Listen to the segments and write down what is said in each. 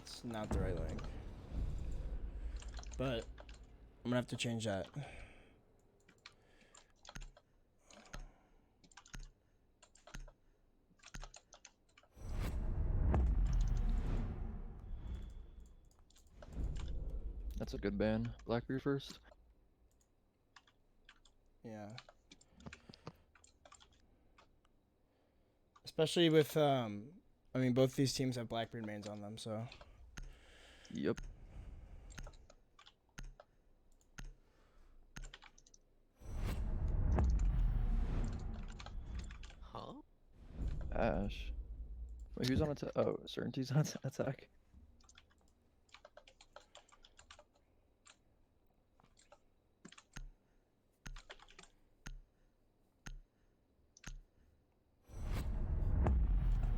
It's not the right link. But I'm gonna have to change that. That's a good ban. Blackbeard first. Yeah. Especially with I mean both these teams have Blackbeard mains on them, so. Yep. Huh? Ash. Wait, who's on attack? Oh, Certainty's on attack.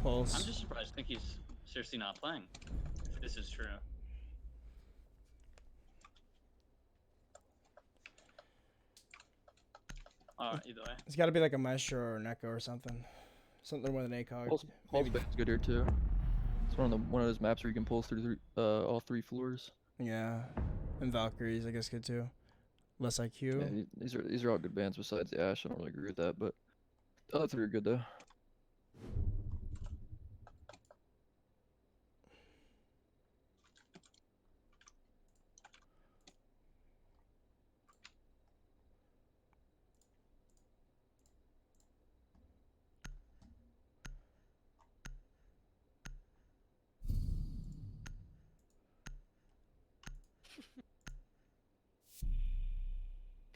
Pulse. I'm just surprised. I think he's seriously not playing. If this is true. Either way. It's got to be like a Maestro or an Echo or something. Something with an ACOG. Pulse band's good here too. It's one of those maps where you can pulse through all 3 floors. Yeah. And Valkyries, I guess, good too. Less IQ. Yeah, these are all good bands besides the Ash. I don't really agree with that, but the other 3 are good though.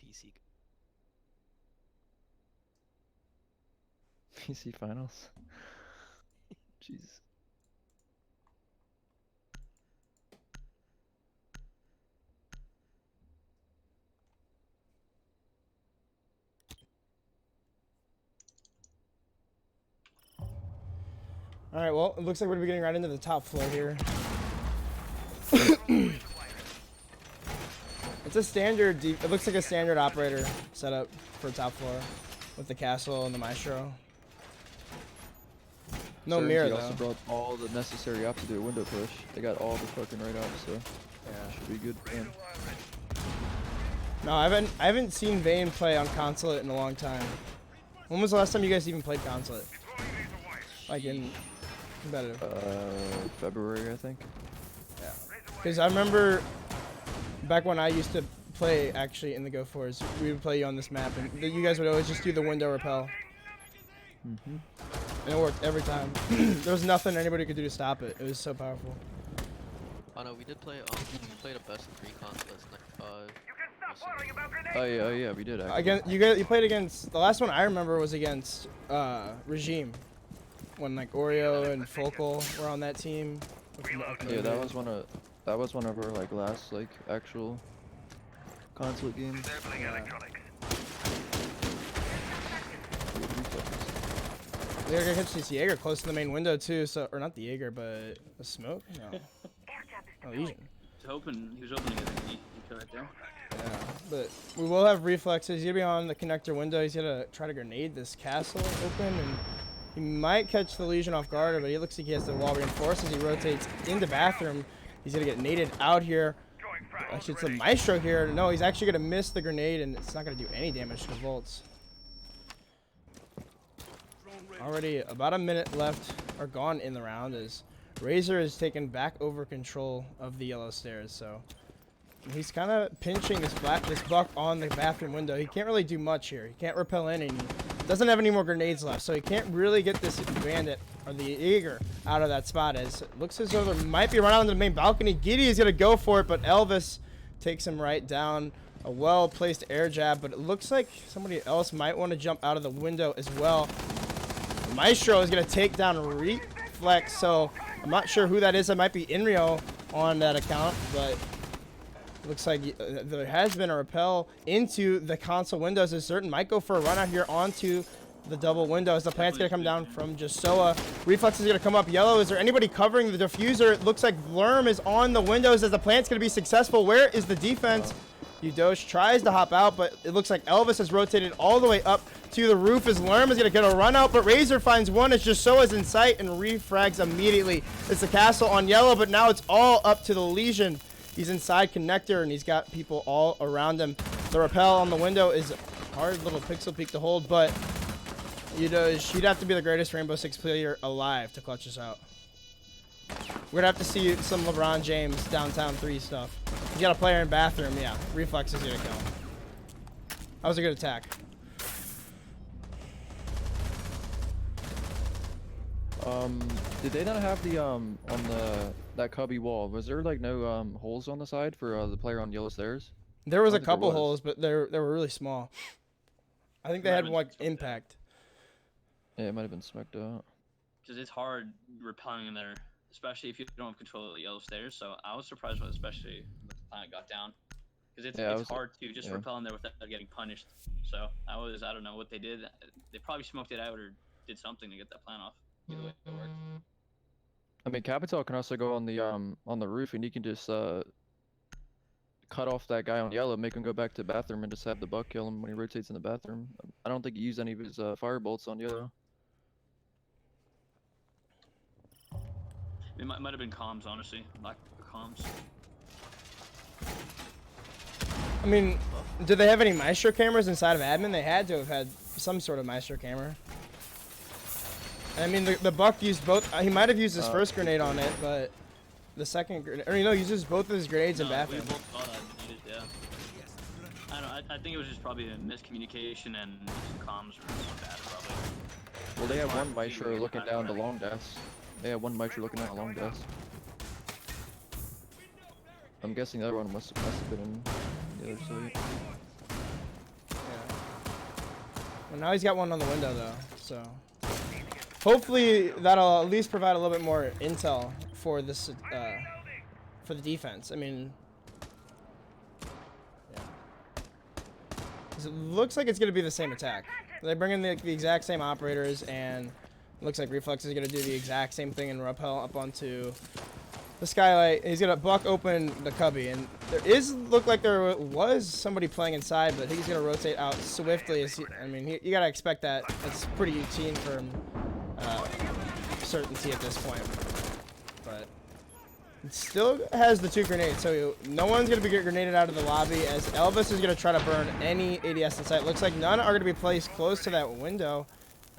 PC. PC finals. Jesus. All right, well, it looks like we're getting right into the top floor here. It's a standard, it looks like a standard operator setup for top floor with the castle and the Maestro. No Certainty mirror, also though. brought all the necessary ops to do a window push. They got all the fucking right ops, so Yeah. should be good for them. No, I haven't seen Vayne play on consulate in a long time. When was the last time you guys even played consulate? Like in competitive? February, I think. Yeah. Because I remember back when I used to play actually in the Go4s, we would play you on this map, and you guys would always just do the window repel. Mm-hmm. And it worked every time. There was nothing anybody could do to stop it. It was so powerful. Oh no, we did play. We played a best of 3 contests night 5. Oh yeah, we did actually. Again, you played against, the last one I remember was against Regime, when like Oreo and Focal were on that team. Yeah, that was one of our like last like actual consulate games. They're gonna catch this Jaeger close to the main window too, so, or not the Jaeger, but the smoke? No. Oh, Legion. He was hoping to get an eco right there. Yeah, but we will have reflexes. He's gonna be on the connector window. He's gonna try to grenade this castle open, and he might catch the Legion off guard, but he looks like he has the wall reinforced as he rotates into bathroom. He's gonna get naded out here. Actually, it's the Maestro here. No, he's actually gonna miss the grenade, and it's not gonna do any damage to Volts. Already about a minute left, or gone in the round, as Razor is taken back over control of the yellow stairs. So he's kind of pinching this buck on the bathroom window. He can't really do much here. He can't repel in, and he doesn't have any more grenades left, so he can't really get this bandit or the Jaeger out of that spot. As it looks as though there might be a run out on the main balcony. Giddy is gonna go for it, but Elvis takes him right down. A well-placed air jab, but it looks like somebody else might want to jump out of the window as well. Maestro is going to take down Reflex, so I'm not sure who that is. That might be Inrio on that account, but it looks like there has been a repel into the console windows. A certain might go for a run out here onto the double windows. The plant's going to come down from Jasoa. Reflex is going to come up yellow. Is there anybody covering the diffuser? It looks like Vlerm is on the windows as the plant's going to be successful. Where is the defense? Udosh tries to hop out, but it looks like Elvis has rotated all the way up to the roof as Lerm is going to get a run out, but Razor finds one as Just is in sight and refrags immediately. It's the castle on yellow, but now it's all up to the Legion. He's inside connector, and he's got people all around him. The rappel on the window is a hard little pixel peek to hold, but Udosh, he'd have to be the greatest Rainbow Six player alive to clutch us out. We're going to have to see some LeBron James downtown 3 stuff. You got a player in bathroom, yeah. Reflex is gonna kill him. That was a good attack. Did they not have the on that cubby wall? Was there like no holes on the side for the player on yellow stairs? There was I a don't think there couple was. holes, but they were really small. I think they had like impact. Yeah, it might have been smoked out. Because it's hard repelling in there, especially if you don't have control of the yellow stairs. So I was surprised, especially when the planet got down, because it's hard to just repel in there without getting punished. So I don't know what they did. They probably smoked it out or did something to get that plan off. Either way, it worked. I mean, Capital can also go on the roof, and he can just cut off that guy on yellow, make him go back to the bathroom, and just have the buck kill him when he rotates in the bathroom. I don't think he used any of his fire bolts on yellow. It might have been comms, honestly. Lack of comms. I mean, did they have any Maestro cameras inside of admin? They had to have had some sort of Maestro camera. I mean, the Buck used both. He might have used his first grenade on it, but the second grenade, or he uses both of his grenades in bathroom. We both saw that. Yeah. I don't know. I think it was just probably a miscommunication and comms were bad, probably. Well, they have one Maestro looking down the long desk. They have one Maestro looking down the long desk. I'm guessing the other one must have been in the other side. Yeah. Well, now he's got one on the window though, so hopefully that'll at least provide a little bit more intel for this for the defense. I mean, yeah. 'Cause it looks like it's gonna be the same attack. They bring in the exact same operators, and it looks like Reflex is gonna do the exact same thing and rappel up onto the skylight. He's gonna buck open the cubby, and look like there was somebody playing inside, but he's gonna rotate out swiftly. I mean, you gotta expect that. It's pretty routine for certainty at this point. But it still has the 2 grenades, so no one's gonna be grenaded out of the lobby. As Elvis is gonna try to burn any ADS in sight. Looks like none are gonna be placed close to that window,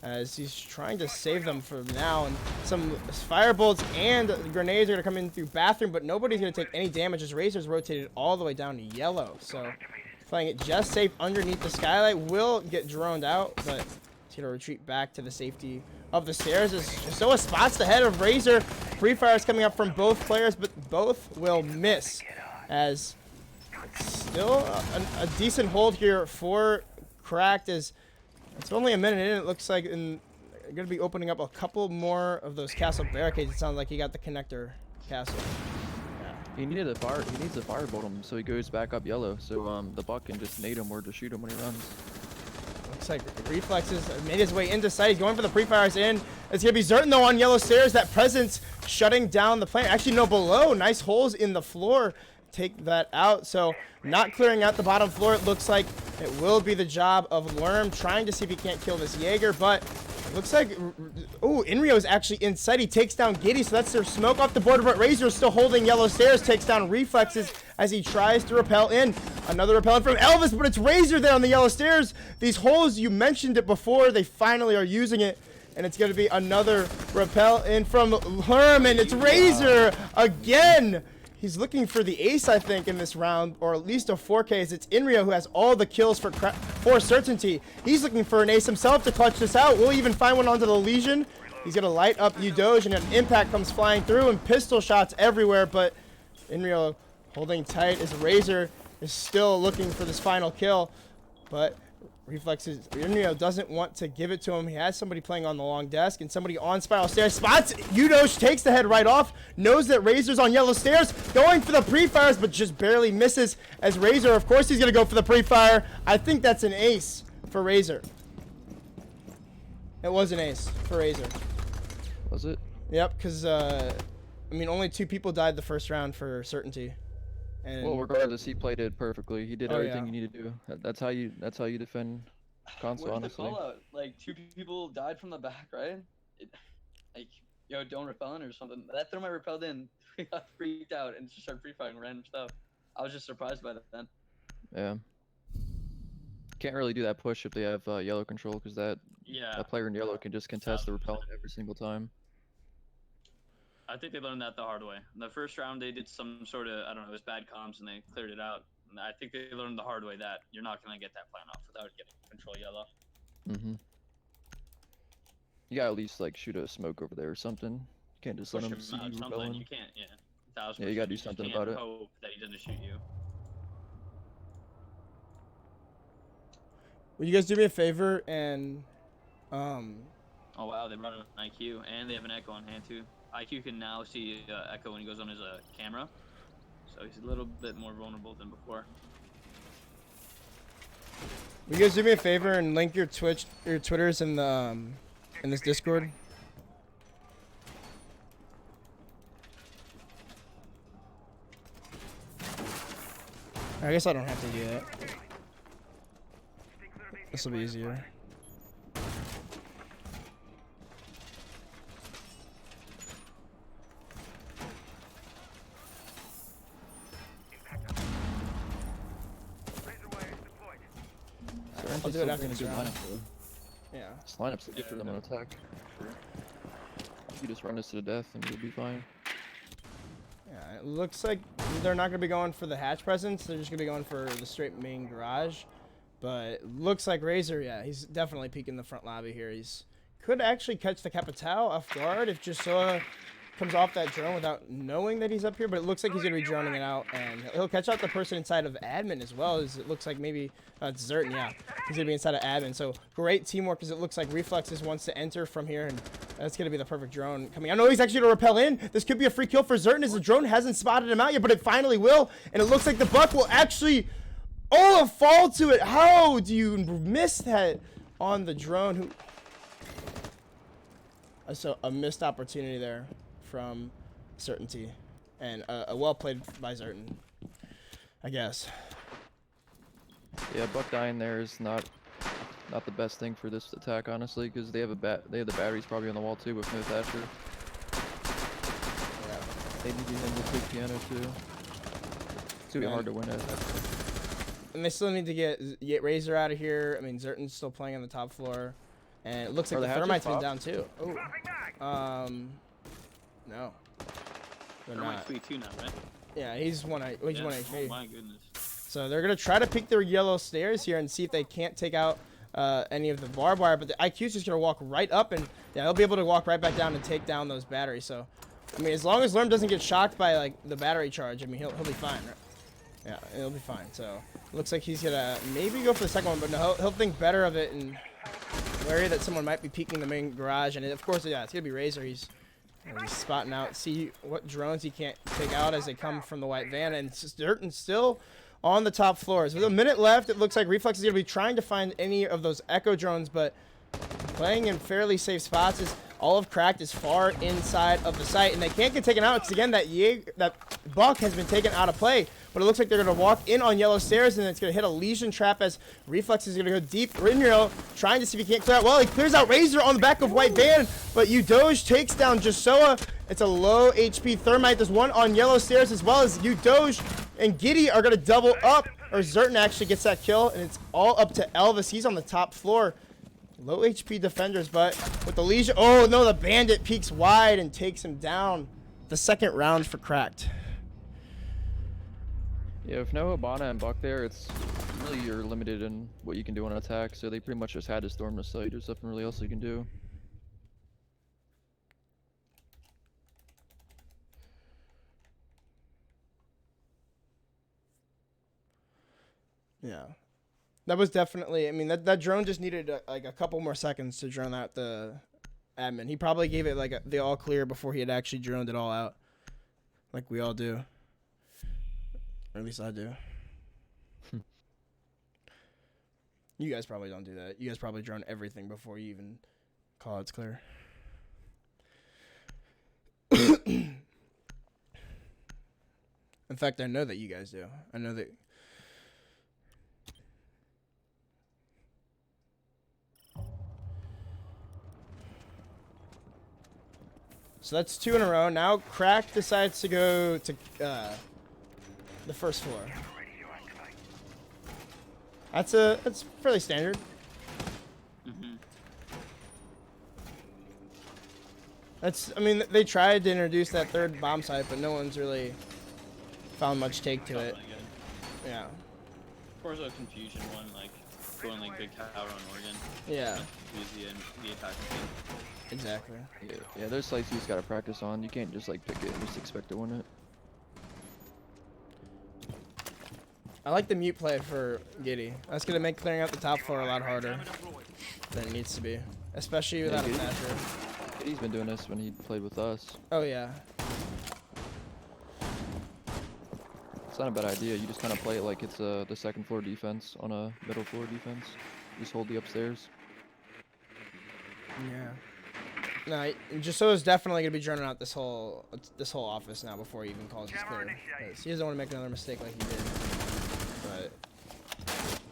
as he's trying to save them for now. And some fire bolts and grenades are going to come in through bathroom, but nobody's going to take any damage as Razor's rotated all the way down to yellow. So playing it just safe underneath the skylight, will get droned out, but he's going to retreat back to the safety of the stairs as Soa spots the head of Razor. Free fire is coming up from both players, but both will miss, as it's still a decent hold here for Cracked, as it's only a minute in. It looks like they're going to be opening up a couple more of those castle barricades. It sounds like he got the connector castle. Yeah. He needs a firebolt him, so he goes back up yellow, so the buck can just nade him or just shoot him when he runs. Looks like Reflexes made his way into sight. He's going for the pre-fires in. It's going to be Zertin though on yellow stairs. That presence shutting down the plane. Actually, no, below. Nice holes in the floor. Take that out. So not clearing out the bottom floor. It looks like it will be the job of Lerm trying to see if he can't kill this Jaeger, but it looks like, oh, Inrio is actually in sight. He takes down Giddy, so that's their smoke off the border, but Razor is still holding yellow stairs, takes down Reflexes as he tries to repel in. Another repel in from Elvis, but it's Razor there on the yellow stairs. These holes, you mentioned it before, they finally are using it, and it's going to be another repel in from Lerm, and it's Razor again. He's looking for the ace, I think, in this round, or at least a 4K. It's Inrio who has all the kills for certainty. He's looking for an ace himself to clutch this out. Will even find one onto the Legion. He's going to light up Udoge, and an impact comes flying through, and pistol shots everywhere, but Inrio holding tight as Razor is still looking for this final kill, but Reflexes, Inrio doesn't want to give it to him. He has somebody playing on the long desk and somebody on spiral stairs. Spots Udoge, takes the head right off, knows that Razor's on yellow stairs, going for the pre-fires, but just barely misses as Razor, of course he's going to go for the pre-fire. I think that's an ace for Razor. It was an ace for Razor. Was it? Yep, because, I mean, only 2 people died the first round for certainty. And Well, regardless, he played it perfectly. He did Oh, everything yeah. you need to do. That's how you defend console, Where's the honestly. call out? Like, two people died from the back, right? It, like, yo, don't repel in or something. That thermite repelled in. We got freaked out and just started free fighting random stuff. I was just surprised by that then. Yeah. Can't really do that push if they have yellow control, because that Yeah, player in yellow can just contest the 1000%. repellent every single time. I think they learned that the hard way. In the first round, they did some sort of, I don't know, it was bad comms and they cleared it out. And I think they learned the hard way that you're not going to get that plan off without getting control yellow. Mm-hmm. You gotta at least like shoot a smoke over there or something. You can't just Push let him him see out, you something. repelling. You can't, yeah. 1000%. Yeah, you gotta do just something can't about it. hope that he doesn't shoot you. will you guys do me a favor and Oh, wow, they brought an IQ, and they have an Echo on hand, too. IQ can now see Echo when he goes on his camera, so he's a little bit more vulnerable than before. will you guys do me a favor and link your Twitters in the in this Discord? I guess I don't have to do that. This will be easier. I'll do it after this round. Yeah. This lineup's good for them on attack. Sure. You just run this to the death and you'll be fine. Yeah, it looks like they're not going to be going for the hatch presence. They're just going to be going for the straight main garage. But it looks like Razor, yeah, he's definitely peeking the front lobby here. He's could actually catch the Capitao off guard if Jussoa comes off that drone without knowing that he's up here. But it looks like he's going to be droning it out. And he'll catch out the person inside of admin as well. As it looks like maybe, it's Zerton, yeah. He's going to be inside of admin. So great teamwork because it looks like Reflexes wants to enter from here. And that's going to be the perfect drone coming. I know he's actually going to repel in. This could be a free kill for Zerton as the drone hasn't spotted him out yet. But it finally will. And it looks like the Buck will actually... Oh, a fall to it. How do you miss that on the drone? So a missed opportunity there from Certainty. And a well played by Zerton, I guess. Yeah, Buck dying there is not the best thing for this attack, honestly, because they have the batteries probably on the wall too with no Thatcher. Yeah. They need him to take piano too. It's gonna be hard to win it. And they still need to get Razor out of here. I mean, Zerton's still playing on the top floor. And it looks like the Thermite's been down too. Oh. No. They're not. 3-2 now, right? Yeah, he's one HP. Oh my goodness. So they're going to try to pick their yellow stairs here and see if they can't take out any of the barbed wire. But the IQ's just going to walk right up and, yeah, they'll be able to walk right back down and take down those batteries. So, I mean, as long as Lerm doesn't get shocked by, like, the battery charge, I mean, he'll be fine, right? Yeah, it'll be fine. So, looks like he's going to maybe go for the second one, but no, he'll think better of it and wary that someone might be peeking the main garage. And, of course, yeah, it's going to be Razor. He's spotting out, see what drones he can't take out as they come from the white van. And Zerton still on the top floors. With a minute left, it looks like Reflex is going to be trying to find any of those Echo drones, but playing in fairly safe spots is all of Cracked is far inside of the site, and they can't get taken out because, again, that Buck has been taken out of play. But it looks like they're going to walk in on yellow stairs, and it's going to hit a Legion trap as Reflex is going to go deep. Rinro trying to see if he can't clear out. Well, he clears out Razor on the back of White Van, but Udoge takes down Jussoa. It's a low HP Thermite. There's one on yellow stairs as well as Udoge and Giddy are going to double up, or Zerton actually gets that kill, and it's all up to Elvis. He's on the top floor. Low HP defenders, but with the Legion... Oh, no, the Bandit peeks wide and takes him down. The second round for Cracked. Yeah, if no Habana and Buck there, it's really you're limited in what you can do on attack, so they pretty much just had to storm the site. There's nothing really else you can do. Yeah. That was definitely... I mean, that drone just needed, like, a couple more seconds to drone out the admin. He probably gave it, like, the all clear before he had actually droned it all out. Like we all do. Or at least I do. You guys probably don't do that. You guys probably drone everything before you even call it's clear. In fact, I know that you guys do. I know that. So that's 2 in a row. Now Crack decides to go to the first floor. That's fairly standard. I mean, they tried to introduce that third bomb site, but no one's really found much take to it. Yeah. Of course, a confusion one, like going like big tower on Oregon. Yeah. Confuse the attacking team. Exactly. Yeah, there's sites you just gotta practice on. You can't just like pick it and just expect to win it. I like the mute play for Giddy. That's gonna make clearing out the top floor a lot harder than it needs to be, especially without a Thatcher. He's been doing this when he played with us. Oh yeah. It's not a bad idea. You just kind of play it like it's the second floor defense on a middle floor defense. Just hold the upstairs. Yeah. No, Jusso is definitely gonna be droning out this whole office now before he even calls his clear. He doesn't want to make another mistake like he did. But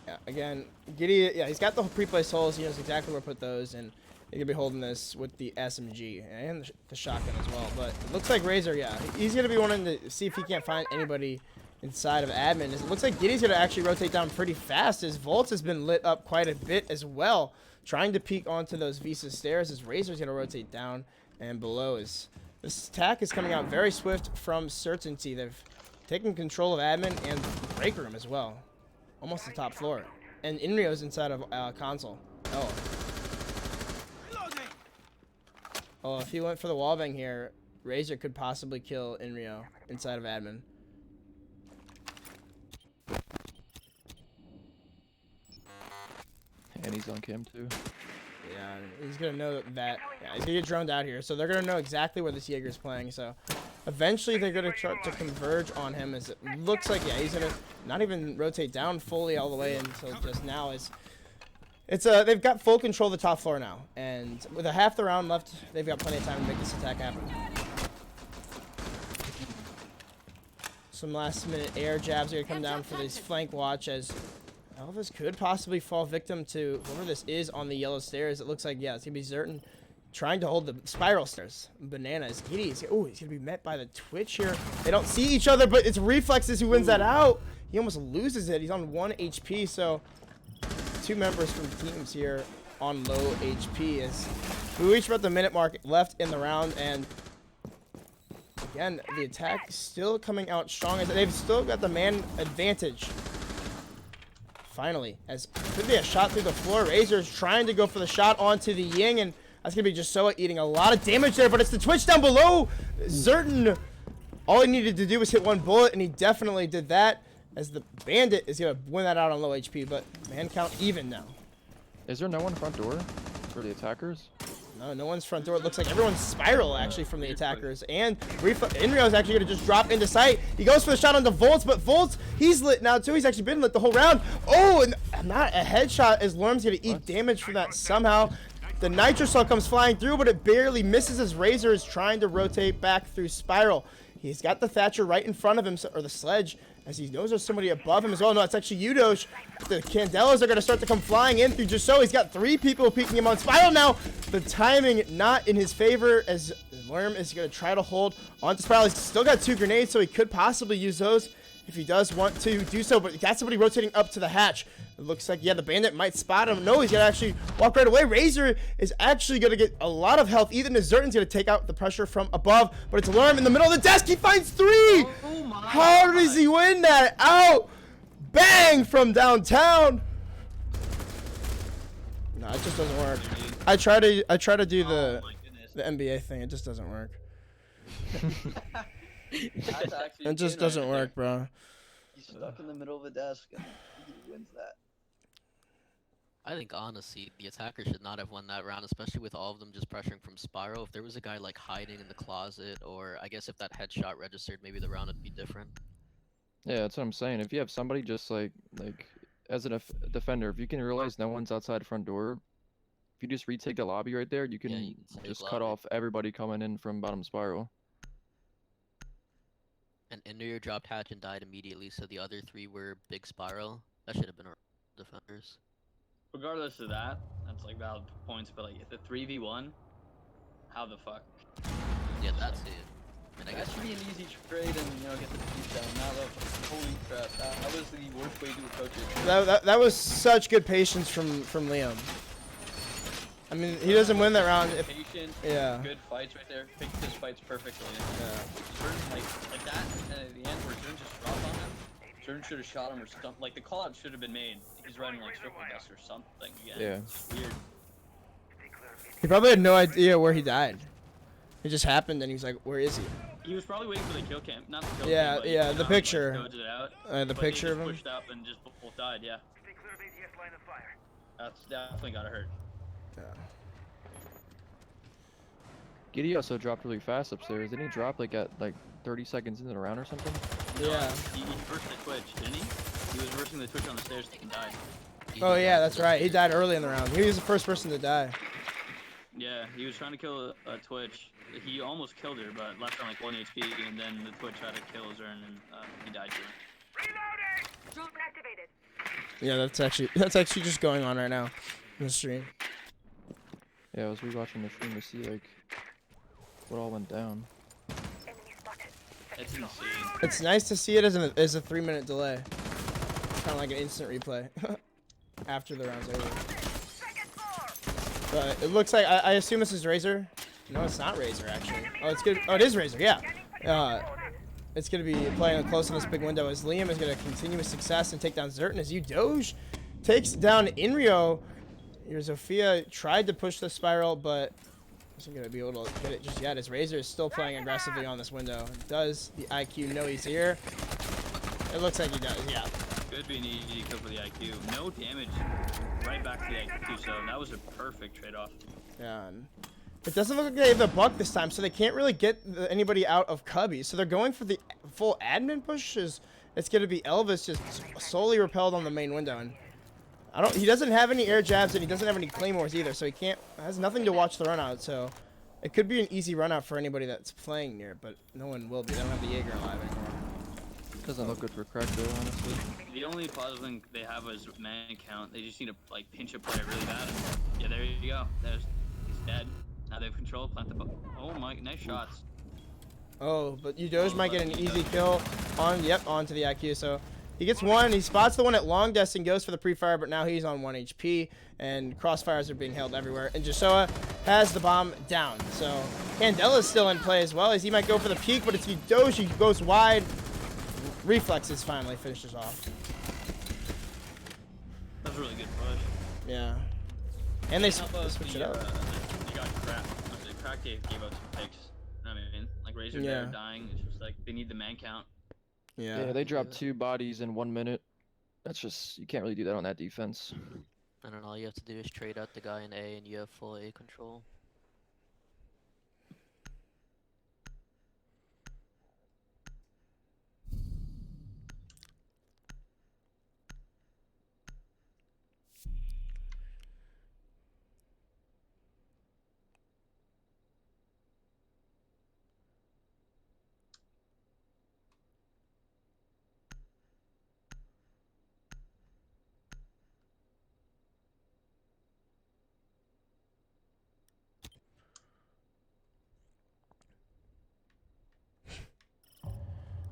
yeah, again, Giddy, yeah, he's got the pre-placed holes. He knows exactly where to put those, and he's gonna be holding this with the SMG and the shotgun as well. But it looks like Razor, yeah, he's gonna be wanting to see if he can't find anybody inside of admin. It looks like Giddy's gonna actually rotate down pretty fast. His Volts has been lit up quite a bit as well, trying to peek onto those Visa stairs. As Razor's gonna rotate down, and below is this attack is coming out very swift from Certainty. They've taken control of admin and the break room as well, almost the top floor, and Inrio's inside of console. Oh, if he went for the wallbang here, Razor could possibly kill Inrio inside of admin. And he's on cam too. Yeah, he's gonna know that. Yeah, he's gonna get droned out here, so they're gonna know exactly where this Jaeger's playing. So eventually they're gonna start to converge on him. As it looks like, yeah, he's gonna not even rotate down fully all the way until just now. They've got full control of the top floor now, and with a half the round left, they've got plenty of time to make this attack happen. Some last minute air jabs are gonna come down for this flank watch as Elvis could possibly fall victim to whoever this is on the yellow stairs. It looks like, yeah, it's gonna be Zerton trying to hold the spiral stairs. Bananas. Giddy, oh, he's gonna be met by the Twitch here. They don't see each other, but it's Reflexes who wins that out. He almost loses it. He's on 1 HP, so 2 members from teams here on low HP as we reach about the minute mark left in the round, and again, the attack is still coming out strong as they've still got the man advantage. Finally, as could be a shot through the floor. Razor's trying to go for the shot onto the Ying, and that's gonna be Jusoa eating a lot of damage there, but it's the Twitch down below. Zerton, all he needed to do was hit 1 bullet, and he definitely did that, as the Bandit is gonna win that out on low HP, but man count even now. Is there no one front door for the attackers? No one's front door. It looks like everyone's spiral actually from the attackers. And Inrio's actually going to just drop into sight. He goes for the shot onto Volts, but Volts, he's lit now too. He's actually been lit the whole round. Oh, and not a headshot as Lorm's going to eat damage from that somehow. The Nitro Cell comes flying through, but it barely misses as Razor is trying to rotate back through spiral. He's got the Thatcher right in front of him, or the Sledge, as he knows there's somebody above him as well. No, it's actually Udosh. The Candelas are going to start to come flying in through Jusso. He's got 3 people peeking him on spiral now. The timing not in his favor as Worm is going to try to hold onto spiral. He's still got 2 grenades, so he could possibly use those if he does want to do so, but he got somebody rotating up to the hatch. It looks like, yeah, the Bandit might spot him. No, he's going to actually walk right away. Razor is actually going to get a lot of health. Ethan Zerton's going to take out the pressure from above, but it's Alarm in the middle of the desk. He finds 3! Oh my How does he win that out? Bang from downtown. No, it just doesn't work. I try to do the NBA thing. It just doesn't work. It just doesn't work, bro. He's stuck in the middle of the desk and he wins that. I think honestly, the attacker should not have won that round, especially with all of them just pressuring from spiral. If there was a guy like hiding in the closet, or I guess if that headshot registered, maybe the round would be different. Yeah, that's what I'm saying. If you have somebody just like as a defender, if you can realize no one's outside front door, if you just retake the lobby right there, you can just cut off everybody coming in from bottom spiral. And Interior dropped hatch and died immediately, so the other 3 were big spiral. That should have been our defenders. Regardless of that, that's like valid points. But like the 3v1, how the fuck? Yeah, that's it. I mean, I That guess should be an easy trade and, you know, get the piece down. Now, though, holy crap. That was the worst way to approach it. That was such good patience from Liam. I mean, he doesn't win that round if... Patient, Yeah. good fights right there. Picked his fights perfectly. Yeah. Zern, like that, and at the end where Zern just dropped on him, Zern should have shot him or something. Like, the call-out should have been made. He's running, like, circle dust or something again. Yeah. It's weird. He probably had no idea where he died. It just happened, and he was like, "Where is he?" He was probably waiting for the kill cam, not the kill Yeah, cam. But yeah, you the know, picture. Like, it out, The but picture he of just him. pushed up and just both died. Yeah. That's definitely gotta hurt. Yeah. Giddy also dropped really fast upstairs. Didn't he drop like at like 30 seconds into the round or something? Yeah. He reversed the twitch, didn't he? He was reversing the twitch on the stairs and died. Oh yeah, that's right. He died early in the round. He was the first person to die. Yeah, he was trying to kill a Twitch. He almost killed her, but left her on like 1 HP, and then the Twitch tried to kill Zern, and he died too. Drone activated. Yeah, that's actually just going on right now in the stream. Yeah, I was rewatching the stream to see like what all went down. Enemy spotted. It's insane. It's nice to see it as a 3-minute delay. Kind of like an instant replay after the round's over. But it looks like I assume this is Razor. No, it's not Razor actually. Oh, it's good. Oh, it is Razor. Yeah. It's gonna be playing close in this big window as Liam is gonna continue with success and take down Zerton as Doge takes down Inrio. Your Zofia tried to push the spiral, but isn't gonna be able to get it just yet. As Razor is still playing aggressively on this window. Does the IQ know he's here? It looks like he does. Yeah. Could be an easy kill for the IQ. No damage. Right back to the IQ, so that was a perfect trade-off. Yeah. And it doesn't look like they have the buck this time, so they can't really get anybody out of Cubby. So they're going for the full admin push. It's going to be Elvis just solely repelled on the main window. And he doesn't have any air jabs, and he doesn't have any claymores either, so he has nothing to watch the run out. So it could be an easy run out for anybody that's playing near, but no one will be. They don't have the Jaeger alive anymore. Doesn't look good for Crack though, honestly. The only positive thing they have is man count. They just need to like pinch a player really bad. Yeah, there you go. He's dead. Now they have control. Plant the oh my, nice shots. Oh, but Doge might get an easy kill onto the IQ. So he gets one. He spots the one at long distance and goes for the pre-fire, but now he's on 1 HP, and crossfires are being held everywhere. And Joshua has the bomb down. So Candela's still in play as well, as he might go for the peek, but it's Doge. He goes wide. Reflexes finally finishes off. That was a really good push. Yeah. And they How about switch the, it up. You got Crack gave up some picks. I mean, like Razor Yeah. there dying. It's just like they need the man count. Yeah, they dropped 2 bodies in 1 minute. That's just, you can't really do that on that defense. And then all you have to do is trade out the guy in A, and you have full A control.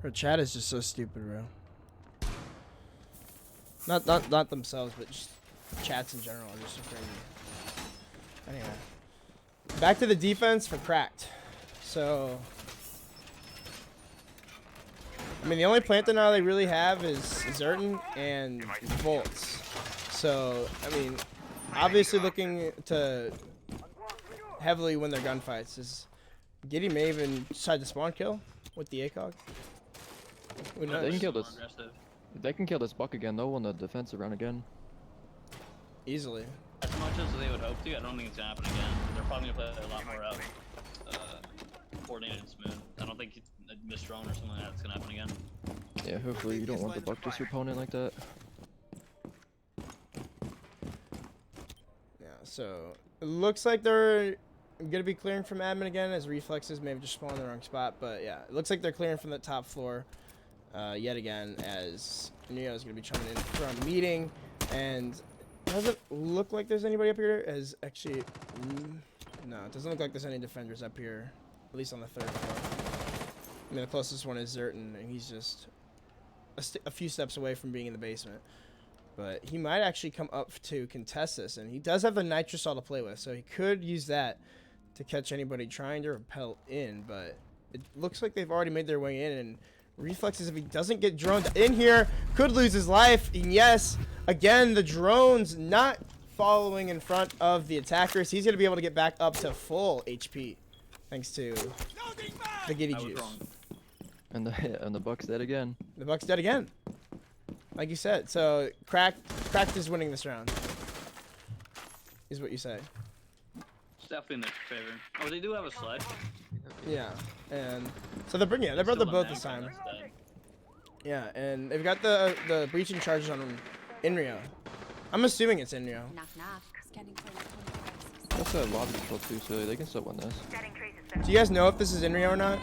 Her chat is just so stupid, bro. Not themselves, but just chats in general are just so crazy. Anyway, back to the defense for Cracked. So, I mean, the only plant now they really have is Zerton and Volts. So, I mean, obviously looking to heavily win their gunfights. Is Giddy may even decide to spawn kill with the ACOG? Who knows? They can kill More this. aggressive. If they can kill this buck again, they'll win the defensive round again. Easily. As much as they would hope to, I don't think it's gonna happen again. They're probably gonna play a lot more out, coordinated and smooth. I don't think a missed drone or something like that's gonna happen again. Yeah, hopefully you don't want the buck just your opponent like that. Yeah, so it looks like they're gonna be clearing from admin again, as reflexes may have just spawned in the wrong spot, but yeah, it looks like they're clearing from the top floor. yet again, as Neo is going to be coming in from meeting, and it doesn't look like there's anybody up here. As actually, no, it doesn't look like there's any defenders up here, at least on the 3rd floor. I mean, the closest one is Zerton, and he's just a few steps away from being in the basement. But he might actually come up to contest this, and he does have the nitrosol to play with, so he could use that to catch anybody trying to rappel in. But it looks like they've already made their way in, and Reflexes, if he doesn't get droned in here, could lose his life. And yes, again, the drones not following in front of the attackers. He's going to be able to get back up to full HP, thanks to the Giddy Juice. And the Buck's dead again. The Buck's dead again. Like you said, so Cracked is winning this round, is what you say. It's definitely in their favor. Oh, they do have a sledge. Yeah, and so they brought the boat this time. Yeah, and they've got the breaching charges on Inrio. I'm assuming it's Inrio. Knock knock. Scanning for That's a lobby control too, so they can still win this. Do you guys know if this is Inrio or not?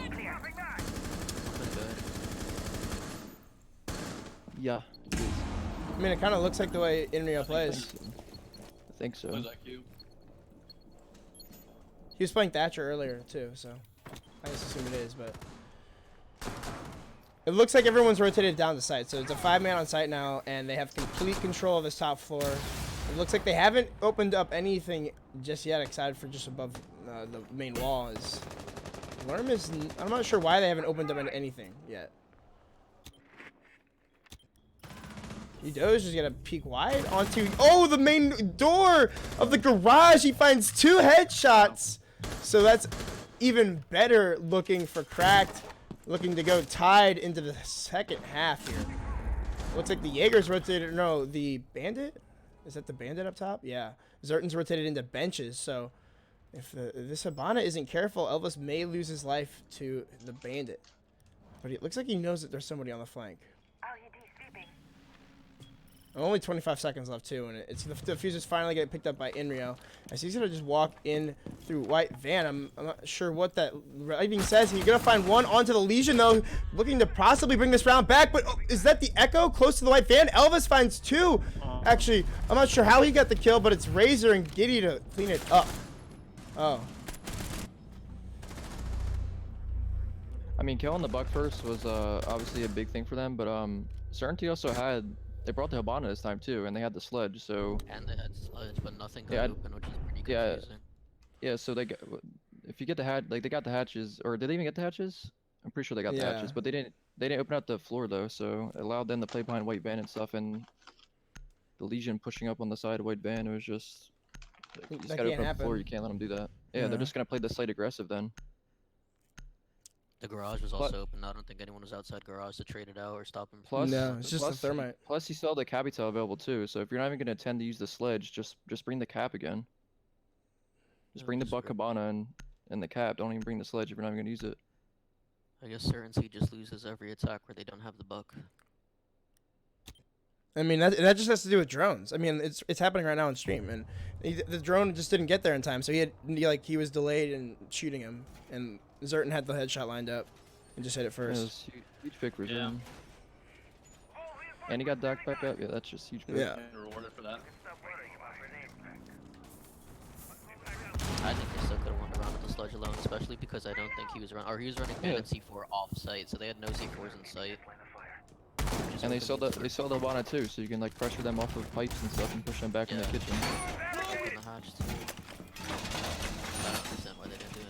Yeah. I mean, it kind of looks like the way Inrio plays. I think so. Was that Q? He was playing Thatcher earlier too, so I just assume it is. But it looks like everyone's rotated down the site, so it's a 5-man on site now, and they have complete control of this top floor. It looks like they haven't opened up anything just yet, except for just above the main wall. Is Lerm is? I'm not sure why they haven't opened up anything yet. Doge is gonna peek wide onto the main door of the garage. He finds 2 headshots, so that's even better looking for Cracked, looking to go tied into the second half here. Looks like the Jaeger's rotated. No, the Bandit. Is that the Bandit up top? Yeah, Zerton's rotated into benches. So if this Habana isn't careful, Elvis may lose his life to the Bandit. But it looks like he knows that there's somebody on the flank. Only 25 seconds left too, and it's the diffuser's finally getting picked up by Inrio. As he's gonna just walk in through white van. I'm not sure what that writing says. He's gonna find one onto the Legion though, looking to possibly bring this round back. But is that the Echo close to the white van? Elvis finds 2. Actually, I'm not sure how he got the kill, but it's Razor and Giddy to clean it up. Oh. I mean, killing the Buck first was obviously a big thing for them, but Certainty also had. They brought the Habana this time too, and they had the sledge, so... And they had sledge, but nothing got open, which is pretty confusing. Yeah, so they got... If you get the hatch... Like, they got the hatches... Or did they even get the hatches? I'm pretty sure they got the hatches, but they didn't open out the floor, though, so it allowed them to play behind white van and stuff, and... The Legion pushing up on the side of white van, it was just... You just gotta open up the floor, you can't let them do that. Yeah, they're just gonna play the site aggressive then. The garage was also open. I don't think anyone was outside garage to trade it out or stop him. Plus, no, it's just the thermite. Plus, you still have the capital available too. So if you're not even gonna attempt to use the sledge, just bring the cap again. Just bring the Buck Cabana and the cap. Don't even bring the sledge if you're not even gonna use it. I guess Certainty just loses every attack where they don't have the Buck. I mean, that just has to do with drones. I mean, it's happening right now on stream, and the drone just didn't get there in time, so he was delayed in shooting him, and Zerton had the headshot lined up and just hit it first. Yeah, huge pick for him. And he got docked back up. Yeah, that's just huge pick. Yeah. Rewarded for that. I think they still could have won the round with the sledge alone, especially because I don't think he was running Bandit C4 off site, so they had no C4s in sight. And they saw the Habana too, so you can like pressure them off of pipes and stuff and push them back in the kitchen. Open the hatch too. I don't understand why they didn't do it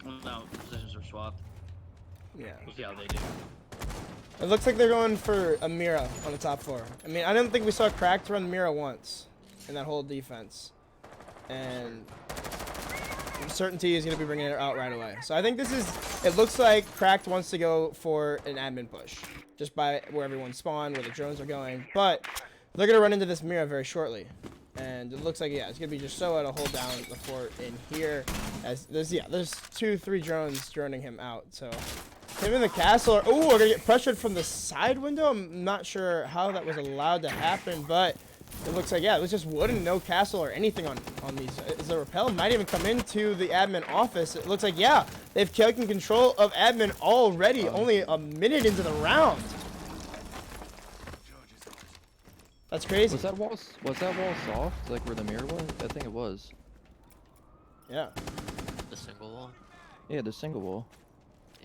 Well, no, positions are swapped. Yeah. We'll see how they do. It looks like they're going for a Mira on the top floor. I mean, I don't think we saw Cracked run Mira once in that whole defense. And Certainty is going to be bringing it out right away. So I think it looks like Cracked wants to go for an admin push. Just by where everyone spawned, where the drones are going. But they're going to run into this Mira very shortly. And it looks like, yeah, it's going to be just Soa to hold down the fort in here. As there's 2-3 drones droning him out. So him in the castle are going to get pressured from the side window. I'm not sure how that was allowed to happen, but It looks like, yeah, it was just wood and no castle or anything on these. The rappel might even come into the admin office. It looks like, yeah, they've taken control of admin already, only a minute into the round. That's crazy. Was that wall soft, like where the mirror was? I think it was. Yeah. The single wall. Yeah, the single wall.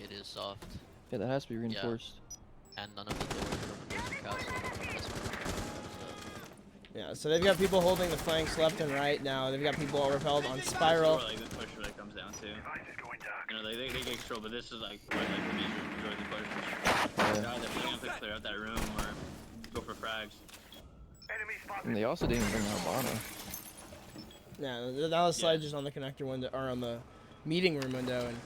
It is soft. Yeah, that has to be reinforced. And none of the doors or windows are castle. Yeah, so they've got people holding the flanks left and right now. They've got people all repelled on Spiral. Like the push really comes down to. You know, they get control, but this is like the major the push. Yeah. They're either clear out that room or go for frags. And they also didn't even bring Habana. Yeah, now the slide just on the connector window, or on the meeting room window, and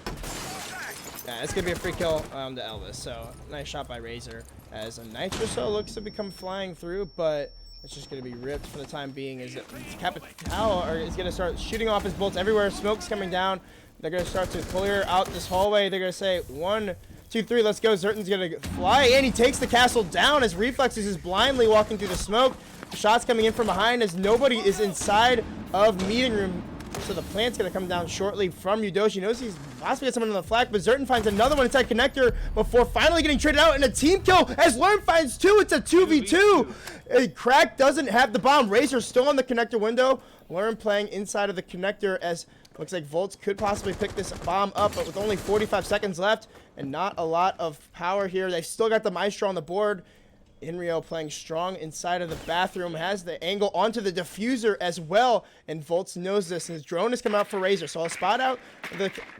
yeah, it's gonna be a free kill to Elvis. So nice shot by Razor, as a Nitro looks to become flying through, but it's just gonna be ripped for the time being. Is Capital is gonna start shooting off his bolts everywhere. Smoke's coming down. They're gonna start to clear out this hallway. They're gonna say 1, 2, 3, let's go. Zerton's gonna fly in. He takes the castle down as Reflexes is blindly walking through the smoke. Shots coming in from behind as nobody is inside of meeting room. So the plant's going to come down shortly from Udoshi. Knows he's possibly got someone on the flag, but Zerton finds another one inside connector before finally getting traded out in a team kill as Lerm finds 2. It's a 2v2. Crack doesn't have the bomb. Razor still on the connector window. Lerm playing inside of the connector as looks like Volts could possibly pick this bomb up, but with only 45 seconds left and not a lot of power here. They've still got the Maestro on the board. Inrio playing strong inside of the bathroom, has the angle onto the diffuser as well, and Volts knows this, and his drone is coming out for Razor, so he'll spot out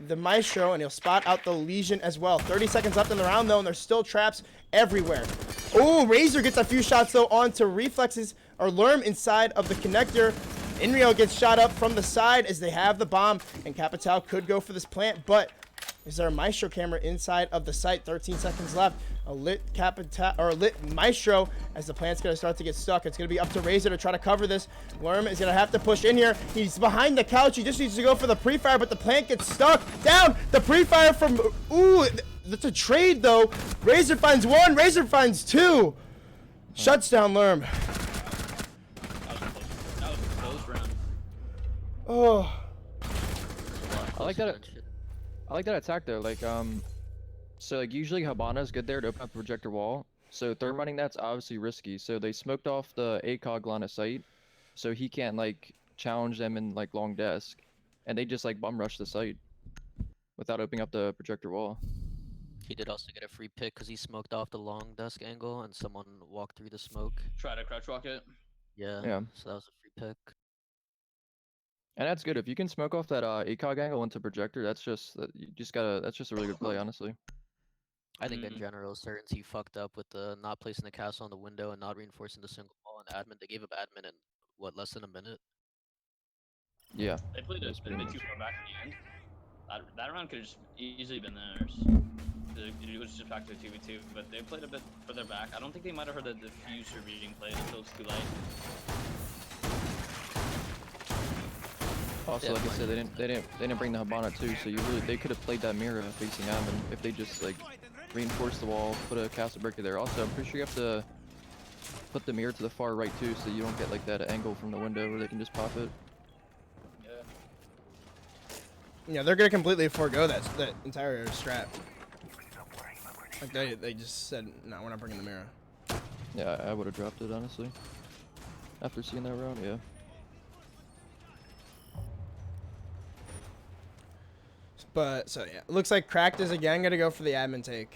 the Maestro, and he'll spot out the Legion as well. 30 seconds left in the round, though, and there's still traps everywhere. Oh, Razor gets a few shots, though, onto Reflexes, or Lerm inside of the connector. Inrio gets shot up from the side as they have the bomb, and Capital could go for this plant, but is there a Maestro camera inside of the site? 13 seconds left. A lit Maestro as the plant's going to start to get stuck. It's going to be up to Razor to try to cover this. Lerm is going to have to push in here. He's behind the couch. He just needs to go for the pre-fire, but the plant gets stuck. Down! The pre-fire from... Ooh, that's a trade, though. Razor finds 1. Razor finds 2. Shuts down Lerm. That was a close round. Oh. I like that attack though. Like so like usually Habana is good there to open up the projector wall. So third running that's obviously risky. So they smoked off the ACOG line of sight, so he can't like challenge them in like long desk, and they just like bum rush the site without opening up the projector wall. He did also get a free pick because he smoked off the long desk angle and someone walked through the smoke. Try to crouch walk it. Yeah. Yeah. So that was a free pick. And that's good if you can smoke off that ACOG angle into projector. That's just that's just a really good play, honestly. I think in general, Certainty fucked up with the not placing the castle on the window and not reinforcing the single wall and admin. They gave up admin in what, less than a minute? Yeah. They played a bit too far back in the end. That round could have just easily been theirs. It was just back to a 2v2, but they played a bit further back. I don't think they might have heard the diffuser being played until it's too late. Also, like I said, they didn't bring the Habana too, so they could have played that mirror facing admin if they just like reinforced the wall, put a castle breaker there. Also, I'm pretty sure you have to put the mirror to the far right too, so you don't get like that angle from the window where they can just pop it. Yeah, they're gonna completely forego that entire strat. Like they just said, no, we're not bringing the mirror. Yeah, I would have dropped it honestly. After seeing that round, yeah. But so yeah, it looks like Cracked is again gonna go for the admin take.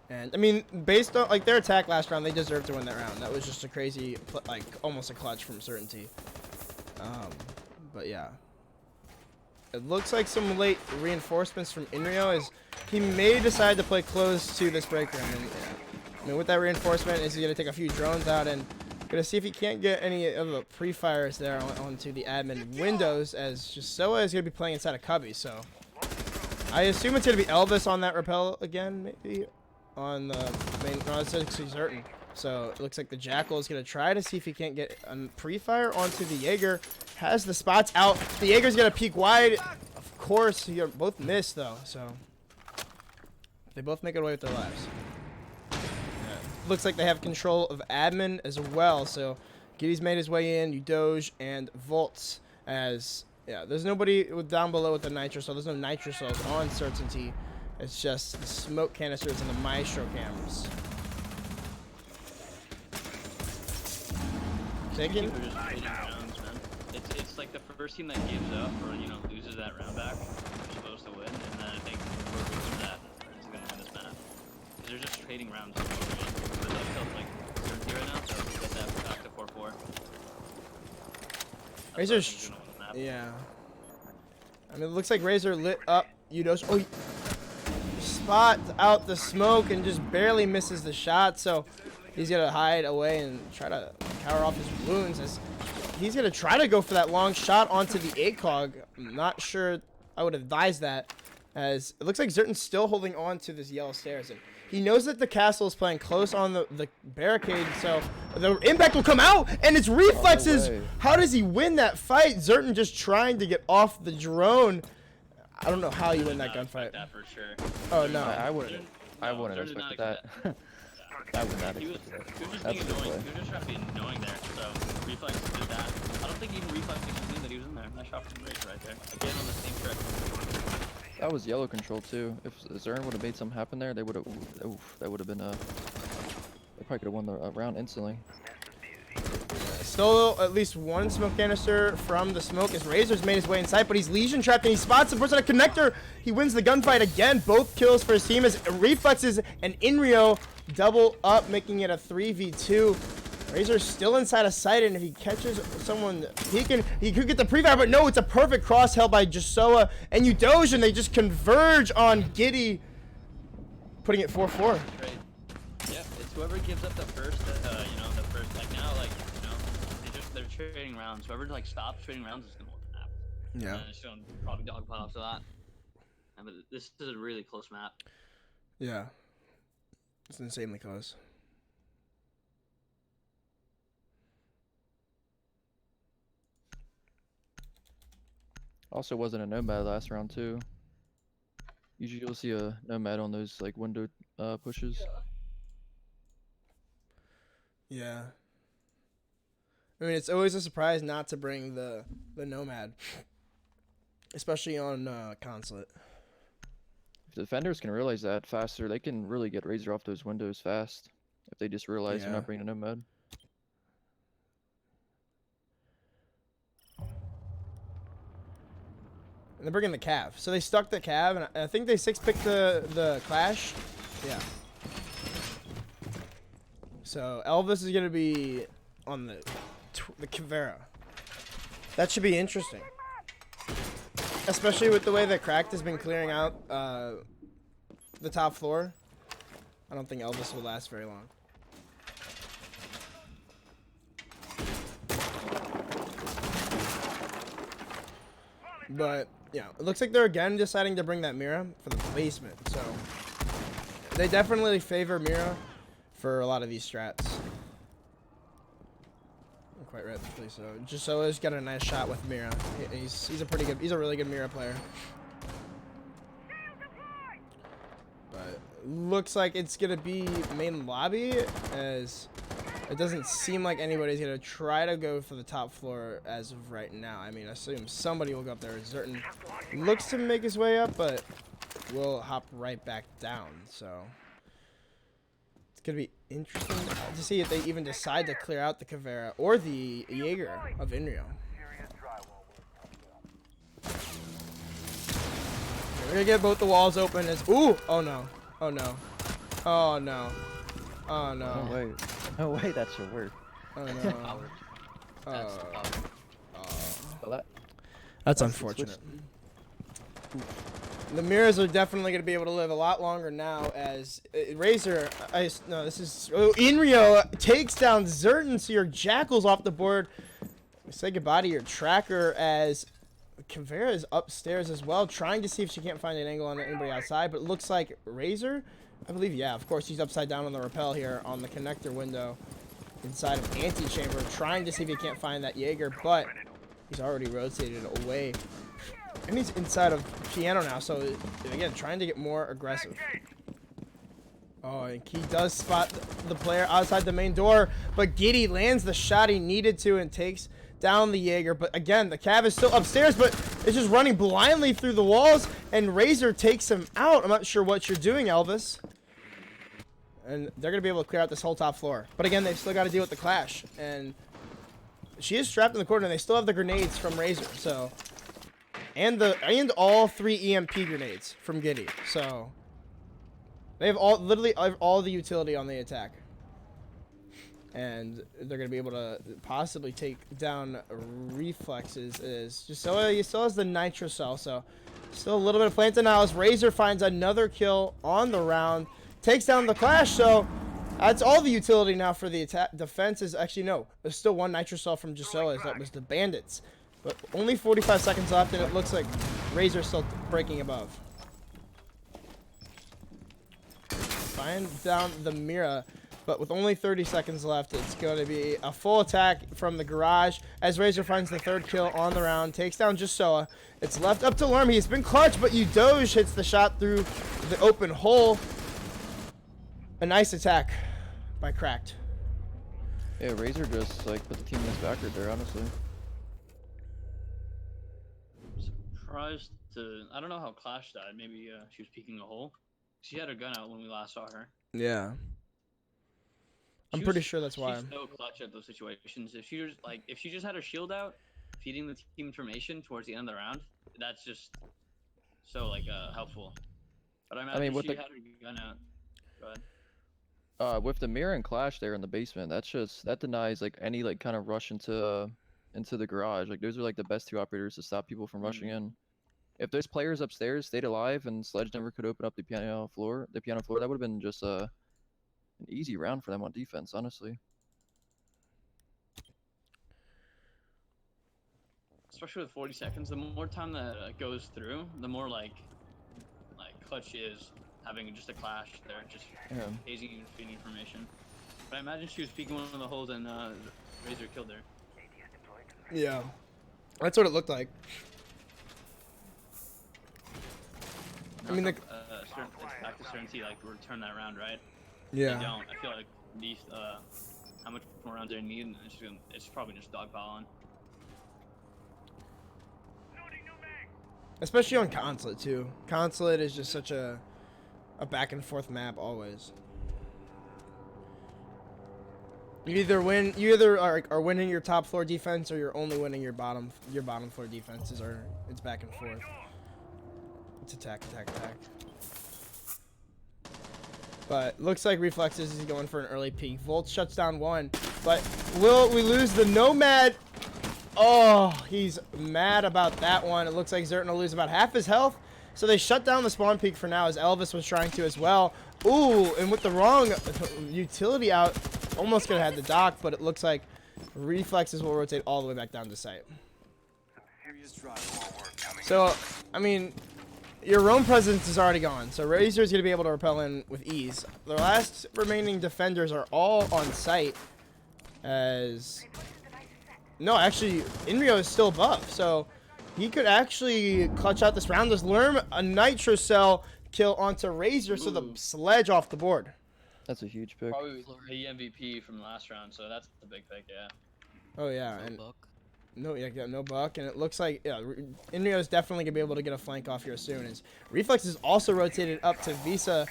And I mean, based on like their attack last round, they deserved to win that round. That was just a crazy, like almost a clutch from Certainty. But yeah. It looks like some late reinforcements from Inrio as he may decide to play close to this break room. And, yeah. I mean, with that reinforcement, is he going to take a few drones out and going to see if he can't get any of the pre-fires there onto the admin windows, as just Soa is going to be playing inside a cubby. So I assume it's going to be Elvis on that rappel again, maybe on the main. No, it's actually certain. So it looks like the Jackal is going to try to see if he can't get a pre-fire onto the Jaeger. Has the spots out. The Jaeger's going to peek wide. Of course, you both missed, though. So they both make it away with their lives. Yeah. Looks like they have control of admin as well. So Giddy's made his way in. Udoge and Volts as there's nobody down below with the nitro, so there's no nitro cells on Certainty. It's just the smoke canisters and the Maestro cams. Taking. It's like the first team that gives up or loses that round back, they're supposed to win, and then I think whoever wins that is gonna win this map. Because they're just trading rounds. But that feels like Certainty right now, so we get that back to 4-4. Razor's, yeah. I mean, it looks like Razor lit up Udoge. Oh, spot out the smoke and just barely misses the shot. So he's gonna hide away and try to cower off his wounds. As he's gonna try to go for that long shot onto the ACOG. I'm not sure I would advise that, as it looks like Zerton's still holding on to this yellow stairs. And he knows that the castle is playing close on the barricade, so the impact will come out, and it's reflexes. No way. How does he win that fight? Zerton just trying to get off the drone. I don't know how you win that gunfight. That for sure. Oh no. I wouldn't. I wouldn't Zerton did not expect that. I would not He was expect that. just being That's a good annoying. play. He was just trying to be annoying there. So reflex did that. I don't think even reflex knew that he was in there. Nice shot from Razor right there. Again on the same trick. That was yellow control too. If Zern would have made something happen there, they would have. That would have been they probably could have won the round instantly. Still at least one smoke canister from the smoke as Razor's made his way inside, but he's Legion trapped and he spots the person at connector. He wins the gunfight again. Both kills for his team as Reflexes and Inrio double up, making it a 3v2. Razor's still inside of sight, and if he catches someone, he could get the pre-fire, but no, it's a perfect cross held by Jasoa and Udoge, and they just converge on Giddy, putting it 4-4. Right. Yeah, it's whoever gives up the first, the first, like now, like, they're trading rounds. Whoever like stops trading rounds is gonna win the map. Yeah. And it's gonna probably dogpile after that. But this is a really close map. Yeah. It's insanely close. Also wasn't a nomad last round too. Usually you'll see a nomad on those like window pushes. Yeah. I mean, it's always a surprise not to bring the Nomad, especially on Consulate. If the defenders can realize that faster, they can really get Razor off those windows fast. If they just realize they're Yeah. not bringing a nomad. And they're bringing the Cav. So they stuck the Cav, and I think they 6-picked the Clash. Yeah. So Elvis is going to be on the Kavera. That should be interesting. Especially with the way that Cracked has been clearing out the top floor. I don't think Elvis will last very long. But yeah, it looks like they're again deciding to bring that Mira for the placement. So they definitely favor Mira for a lot of these strats. I'm quite rightfully so. Jasoa's got a nice shot with Mira. He's a really good Mira player. But looks like it's gonna be main lobby, as it doesn't seem like anybody's gonna try to go for the top floor as of right now. I mean, I assume somebody will go up there. Zerton looks to make his way up, but will hop right back down. So it's gonna be interesting to see if they even decide to clear out the Kavera or the Jaeger of Inrio. We're gonna get both the walls open as oh no, oh no, oh no, oh no. No way. No way, that's your word. Oh no. Power. That's the power. Well, That's unfortunate. The mirrors are definitely going to be able to live a lot longer now, as Razor, Inrio takes down Zerton, so your Jackal's off the board. Say goodbye to your tracker, as Kavera is upstairs as well, trying to see if she can't find an angle on anybody outside, but it looks like Razor, I believe, yeah, of course, he's upside down on the rappel here on the connector window inside of Antechamber, trying to see if he can't find that Jaeger, but he's already rotated away. And he's inside of Piano now, so again, trying to get more aggressive. Oh, and he does spot the player outside the main door, but Giddy lands the shot he needed to and takes down the Jaeger. But again, the Cav is still upstairs, but it's just running blindly through the walls, and Razor takes him out. I'm not sure what you're doing, Elvis. And they're going to be able to clear out this whole top floor. But again, they've still got to deal with the Clash. And she is trapped in the corner, and they still have the grenades from Razor. So, and all 3 EMP grenades from Giddy. So, they have literally all the utility on the attack. And they're going to be able to possibly take down Reflexes. He still has the Nitro Cell, so still a little bit of plant denial. Razor finds another kill on the round. Takes down the Clash, so that's all the utility now for the attack. Defense is actually, no, there's still one Nitro Cell from Gisela. That was the Bandits. But only 45 seconds left, and it looks like Razor's still breaking above. Find down the Mira, but with only 30 seconds left, it's going to be a full attack from the garage as Razor finds the 3rd kill on the round, takes down Gisela. It's left up to Lerm. He's been clutch, but Udoge hits the shot through the open hole. A nice attack by Cracked. Yeah, Razor just like put the team in his back right there, honestly. Surprised to, I don't know how Clash died. Maybe she was peeking a hole. She had her gun out when we last saw her. Yeah. I'm pretty sure that's why. She's so clutch at those situations. If she just had her shield out, feeding the team information towards the end of the round, that's just so helpful. But I mean, she had her gun out. Go ahead. With the Mirror and Clash there in the basement, that denies like any kind of rush into the garage. Like those are like the best 2 operators to stop people from rushing in. If those players upstairs stayed alive and Sledge never could open up the piano floor, that would have been just an easy round for them on defense, honestly. Especially with 40 seconds, the more time that goes through, the more like clutch she is. Having just a Clash there, just hazing and feeding information. But I imagine she was peeking one of the holes and Razor killed her. Yeah, that's what it looked like. I mean, it's back to certainty, return that round, right? Yeah. They don't. I feel like these, how much more rounds they need, and it's probably just dogpiling. Especially on Consulate too. Consulate is just such a back and forth map always. You either are winning your top floor defense, or you're only winning your bottom floor defenses, or it's back and forth. It's attack. But looks like Reflexes is going for an early peek. Volt shuts down 1, but will we lose the Nomad? Oh, he's mad about that one. It looks like Zertin will lose about half his health. So they shut down the spawn peak for now, as Elvis was trying to as well. Ooh, and with the wrong utility out, almost could have had the dock, but it looks like Reflexes will rotate all the way back down to site. So, I mean, your roam presence is already gone, so Razor's going to be able to repel in with ease. The last remaining defenders are all on site, as... No, actually, Inrio is still above, so he could actually clutch out this round. Does Lerm a Nitro Cell kill onto Razor, so the Sledge off the board. That's a huge pick. Probably the MVP from last round, so that's the big pick, yeah. Oh, yeah, No and... buck. No buck, and it looks like Inrio is definitely gonna be able to get a flank off here soon. As Reflex is also rotated up to Visa.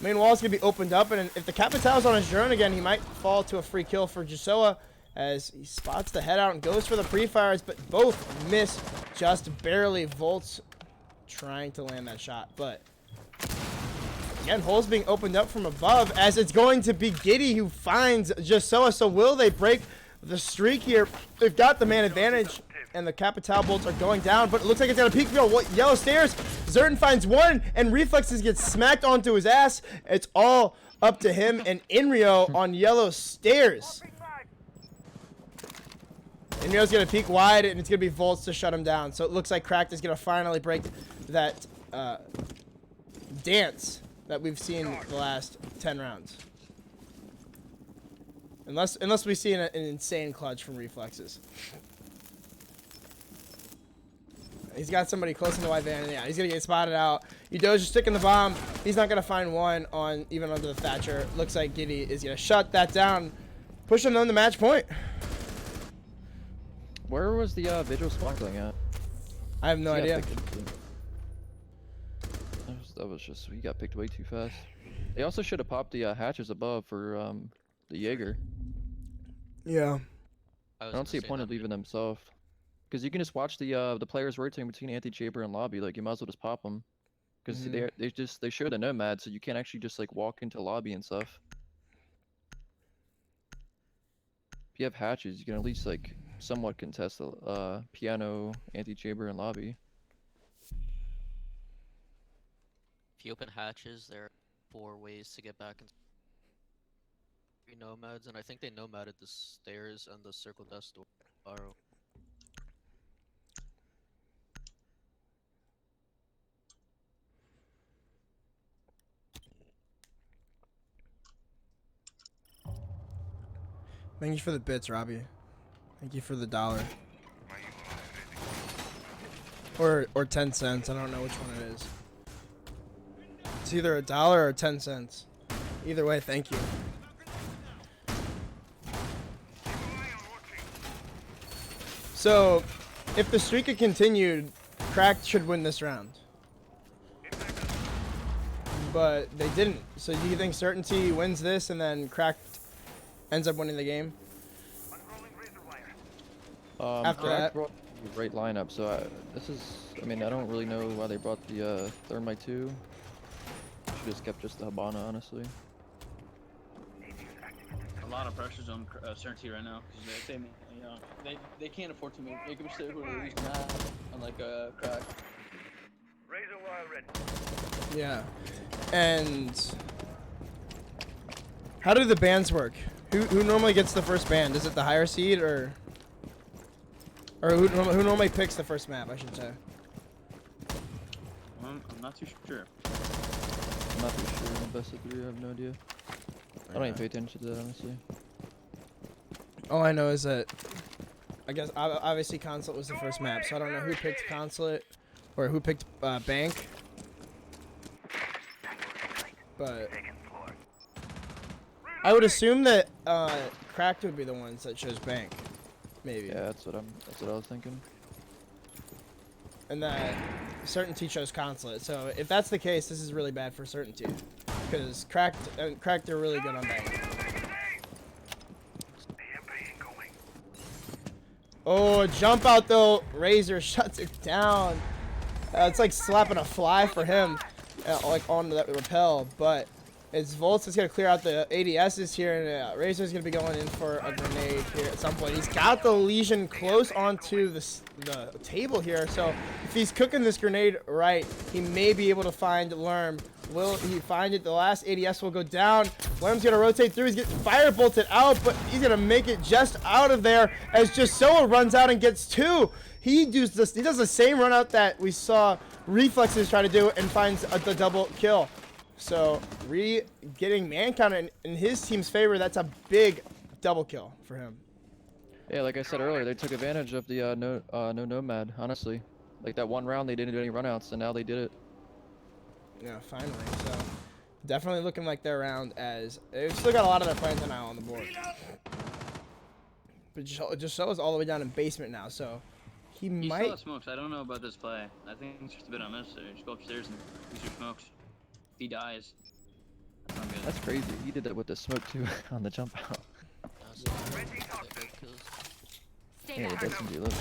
Main wall is gonna be opened up, and if the Capital's on his drone again, he might fall to a free kill for Gisela as he spots the head out and goes for the pre-fires, but both miss just barely. Volts trying to land that shot, but again, holes being opened up from above as it's going to be Giddy who finds Gisela. So will they break the streak here? They've got the man advantage, and the Capital bolts are going down, but it looks like it's got a peak field. Yellow stairs. Zertin finds one, and Reflexes gets smacked onto his ass. It's all up to him and Inrio on yellow stairs. Inrio's going to peek wide, and it's going to be Volts to shut him down. So it looks like Cracked is going to finally break that dance that we've seen the last 10 rounds. Unless we see an insane clutch from Reflexes. He's got somebody close in the white van. Yeah, he's gonna get spotted out. Udoge sticking the bomb. He's not gonna find one on even under the Thatcher. Looks like Giddy is gonna shut that down, pushing them to match point. Where was the Vigil sparkling at? I have no idea. That was just, he got picked way too fast. They also should have popped the hatches above for the Jaeger. Yeah. I don't see a point of leaving them soft, because you can just watch the players rotating between anti-chamber and lobby. Like, you might as well just pop them, because they share the nomad, so you can't actually just like walk into lobby and stuff. If you have hatches, you can at least like somewhat contest the piano, anti-chamber, and lobby. If you open hatches, there are 4 ways to get back into 3 nomads, and I think they nomaded the stairs and the circle desk door. Borrow. Thank you for the bits, Robbie. Thank you for the $1. Or 10 cents. I don't know which one it is. It's either $1 or 10 cents. Either way, thank you. So, if the streak had continued, Cracked should win this round. But they didn't. So do you think Certainty wins this and then Cracked ends up winning the game? After that? Brought the right lineup, so I mean, I don't really know why they brought the Thermite 2. Should just kept just the Habana, honestly. A lot of pressure's on Certainty right now because they can't afford to make a mistake or lose now, unlike a Crack. Razor wire ready. Yeah. And how do the bans work? Who normally gets the first ban? Is it the higher seed or who normally picks the first map, I should say? I'm not too sure. I'm not too sure. In the best of 3, I have no idea. I don't even pay attention to that, honestly. All I know is that, I guess, obviously Consulate was the first map, so I don't know who picked Consulate or who picked Bank. But I would assume that Cracked would be the ones that chose Bank, maybe. Yeah, that's what I was thinking. And that Certainty chose Consulate. So if that's the case, this is really bad for Certainty, because Cracked are really good on Bank. Oh, jump out though. Razor shuts it down. It's like slapping a fly for him, like on that rappel. But it's Volts is gonna clear out the ADSs here, and Razor's gonna be going in for a grenade here at some point. He's got the Legion close onto the table here, so if he's cooking this grenade right, he may be able to find Lerm. Will he find it? The last ADS will go down. Lerm's gonna rotate through. He's getting fire bolted out, but he's gonna make it just out of there as Jasoa runs out and gets 2. He does the same run out that we saw Reflexes try to do and finds the double kill. So getting man count in his team's favor. That's a big double kill for him. Yeah, like I said earlier, they took advantage of the no nomad. Honestly, like that one round they didn't do any runouts, and now they did it. Yeah, finally. So definitely looking like they're around as they've still got a lot of their plans now on the board. But just shows all the way down in basement now, so he might. Still has smokes. I don't know about this play. I think it's just a bit unnecessary. Just go upstairs and use your smokes. If he dies, that's not good. That's crazy. He did that with the smoke too on the jump out. Yeah, it does do look.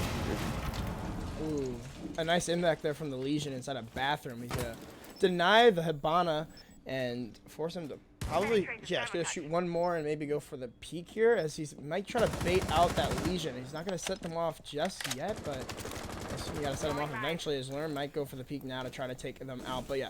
Ooh, a nice impact there from the Legion inside a bathroom. He's gonna deny the Hibana and force him to probably, yeah, he's gonna shoot one more and maybe go for the peek here, as he might try to bait out that Legion. He's not gonna set them off just yet, but I guess we gotta set them off eventually. As Lerm might go for the peek now to try to take them out. But yeah,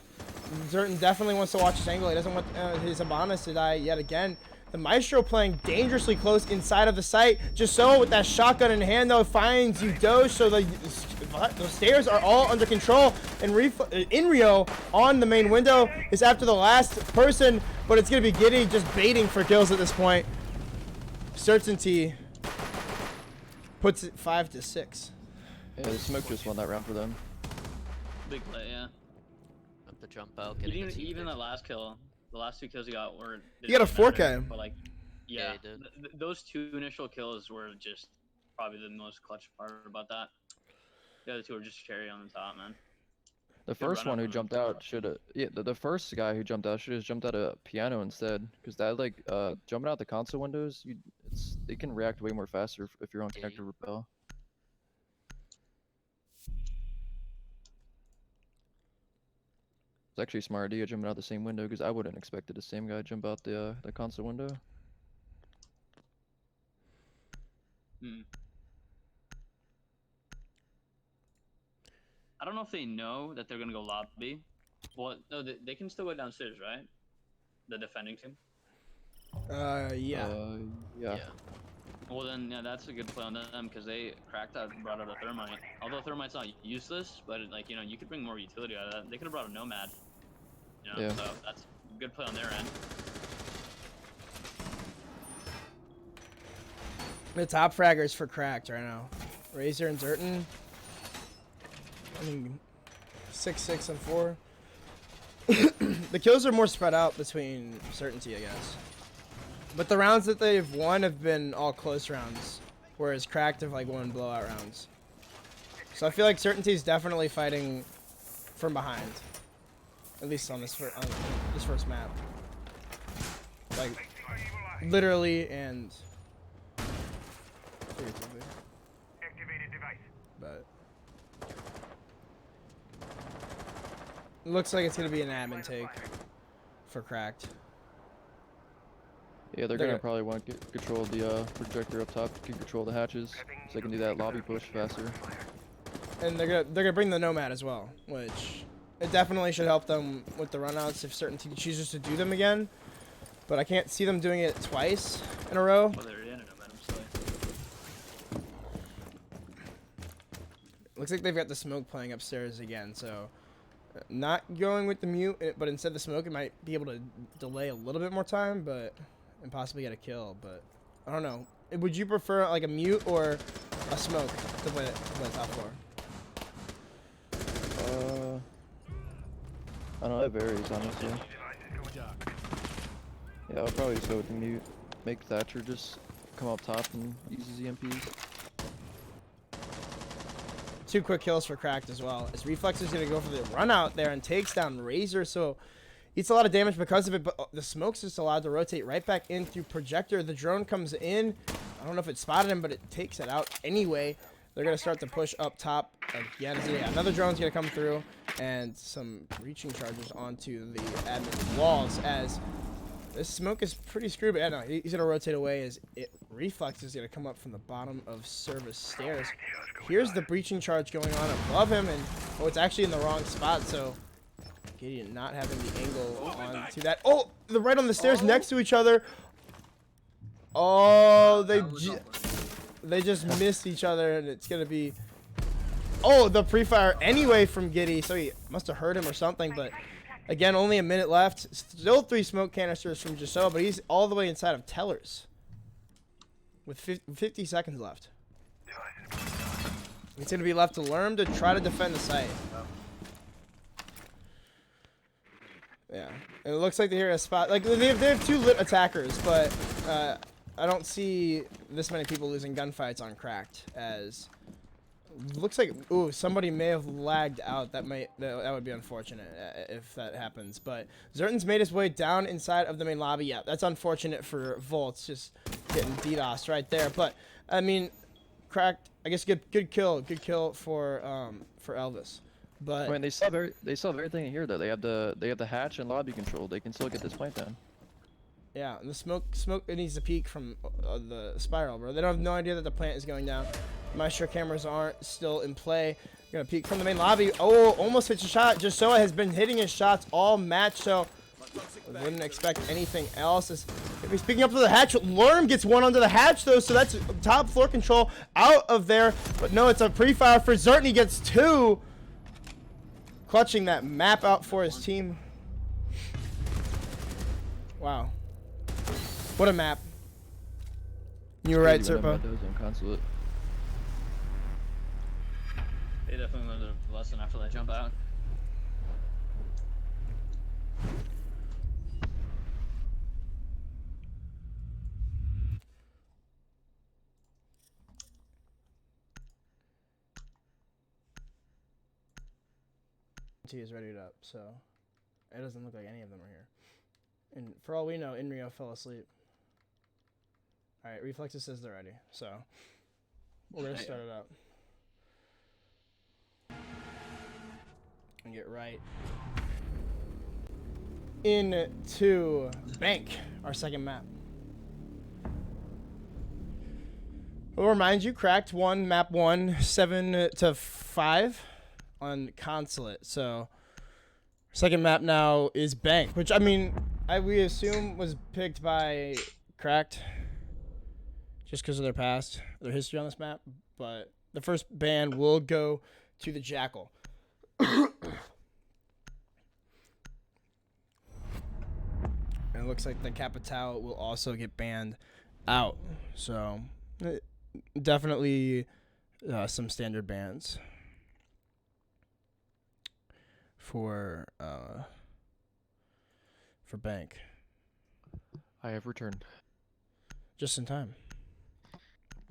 Zerton definitely wants to watch his angle. He doesn't want his Hibanas to die yet again. The Maestro playing dangerously close inside of the site. Jasoa with that shotgun in hand though finds Udoge, so the stairs are all under control. And Inrio on the main window is after the last person, but it's gonna be Giddy just baiting for kills at this point. Certainty puts it 5-6. Yeah, the smoke just won that round for them. Big play, yeah. Have to jump out. He Getting a didn't, team even pick. that last kill, the last 2 kills he got were. He got a didn't matter, 4K. But like, Yeah, yeah, he did. those 2 initial kills were just probably the most clutch part about that. The other 2 were just cherry on the top, man. The Good first run one up who from him. jumped out should have. Yeah, the first guy who jumped out should have jumped out a piano instead, because that like jumping out the console windows, it can react way more faster if you're on Yeah, connected rappel. It's actually a smart idea jumping out the same window, because I wouldn't expected the same guy to jump out the console window. I don't know if they know that they're gonna go lobby. Well, no, they can still go downstairs, right? The defending team. Yeah. Yeah. Well then, yeah, that's a good play on them because they cracked out and brought out a thermite. Although thermite's not useless, but like you could bring more utility out of that. They could have brought a nomad. Yeah. So that's a good play on their end. The top fraggers for cracked right now. Razor and Zerton. I mean, 6, and 4. The kills are more spread out between Certainty, I guess. But the rounds that they've won have been all close rounds, whereas cracked have like won blowout rounds. So I feel like Certainty is definitely fighting from behind, at least on this first map. Like literally and figuratively. Activated device. But it looks like it's gonna be an admin take for cracked. Yeah, they're gonna probably want to get control of the projector up top, get control of the hatches, so they can do that lobby push faster. And they're gonna bring the nomad as well, which it definitely should help them with the runouts if Certainty chooses to do them again. But I can't see them doing it twice in a row. Well, they're in a nomad, so. Looks like they've got the smoke playing upstairs again, so not going with the mute, but instead the smoke, it might be able to delay a little bit more time, and possibly get a kill. But I don't know. Would you prefer like a mute or a smoke to play top floor? I don't know, it varies honestly. Yeah, I'll probably just go with the mute. Make Thatcher just come up top and use his EMPs. 2 quick kills for cracked as well. As Reflex is going to go for the run out there and takes down Razor, so eats a lot of damage because of it, but the smoke's just allowed to rotate right back in through projector. The drone comes in. I don't know if it spotted him, but it takes it out anyway. They're going to start to push up top again. So yeah, another drone's going to come through, and some breaching charges onto the admin walls as this smoke is pretty screwed. But yeah, no, he's going to rotate away as Reflex is going to come up from the bottom of service stairs. Here's the breaching charge going on above him, and it's actually in the wrong spot, so Gideon not having the angle onto that. Oh, they're right on the stairs next to each other. Oh, they just missed each other, and it's gonna be. Oh, the pre-fire anyway from Giddy, so he must have heard him or something. But again, only a minute left. Still 3 smoke canisters from Jasoa, but he's all the way inside of Tellers with 50 seconds left. It's gonna be left to Lerm to try to defend the site. Yeah, and it looks like they're here a spot. Like they have 2 lit attackers, but I don't see this many people losing gunfights on cracked. As looks like somebody may have lagged out. That would be unfortunate if that happens. But Zerton's made his way down inside of the main lobby. Yeah, that's unfortunate for Volts, just getting DDoS right there. But I mean, cracked. I guess good kill for Elvis. But I mean, they still have everything here though. They have the hatch and lobby control. They can still get this plant down. yeah, and the smoke it needs to peek from the spiral, bro. They don't have no idea that the plant is going down. I'm not sure cameras aren't still in play. Gonna peek from the main lobby. Oh, almost hits a shot. Jasoa has been hitting his shots all match, so I wouldn't expect anything else. If he's picking up to the hatch, Lerm gets one under the hatch though, so that's top floor control out of there. But no, it's a pre-fire for Zerton. He gets 2. Clutching that map out for his team. Wow. What a map. You were right, Serpo. They definitely learned a lesson after that jump out. T is readied up, so it doesn't look like any of them are here. And for all we know, Inrio fell asleep. All right, Reflexes says they're ready, so we're gonna start it up and get right into Bank, our second map. We'll remind you, Cracked won map 1, 7-5 on Consulate. So second map now is Bank, which I mean, we assume was picked by Cracked just because of their past, their history on this map. But the first ban will go to the Jackal. And it looks like the Capital will also get banned out. So definitely some standard bans for Bank. I have returned. Just in time.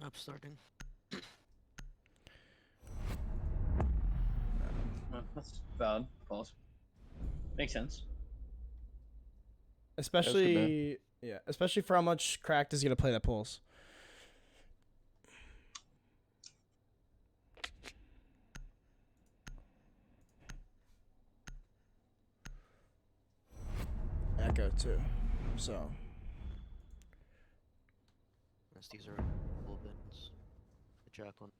Map starting. That's valid. Pause. Makes sense. Especially, yeah, especially for how much Cracked is going to play that Pulse. Echo too, so. These are full bins. The Jacqueline.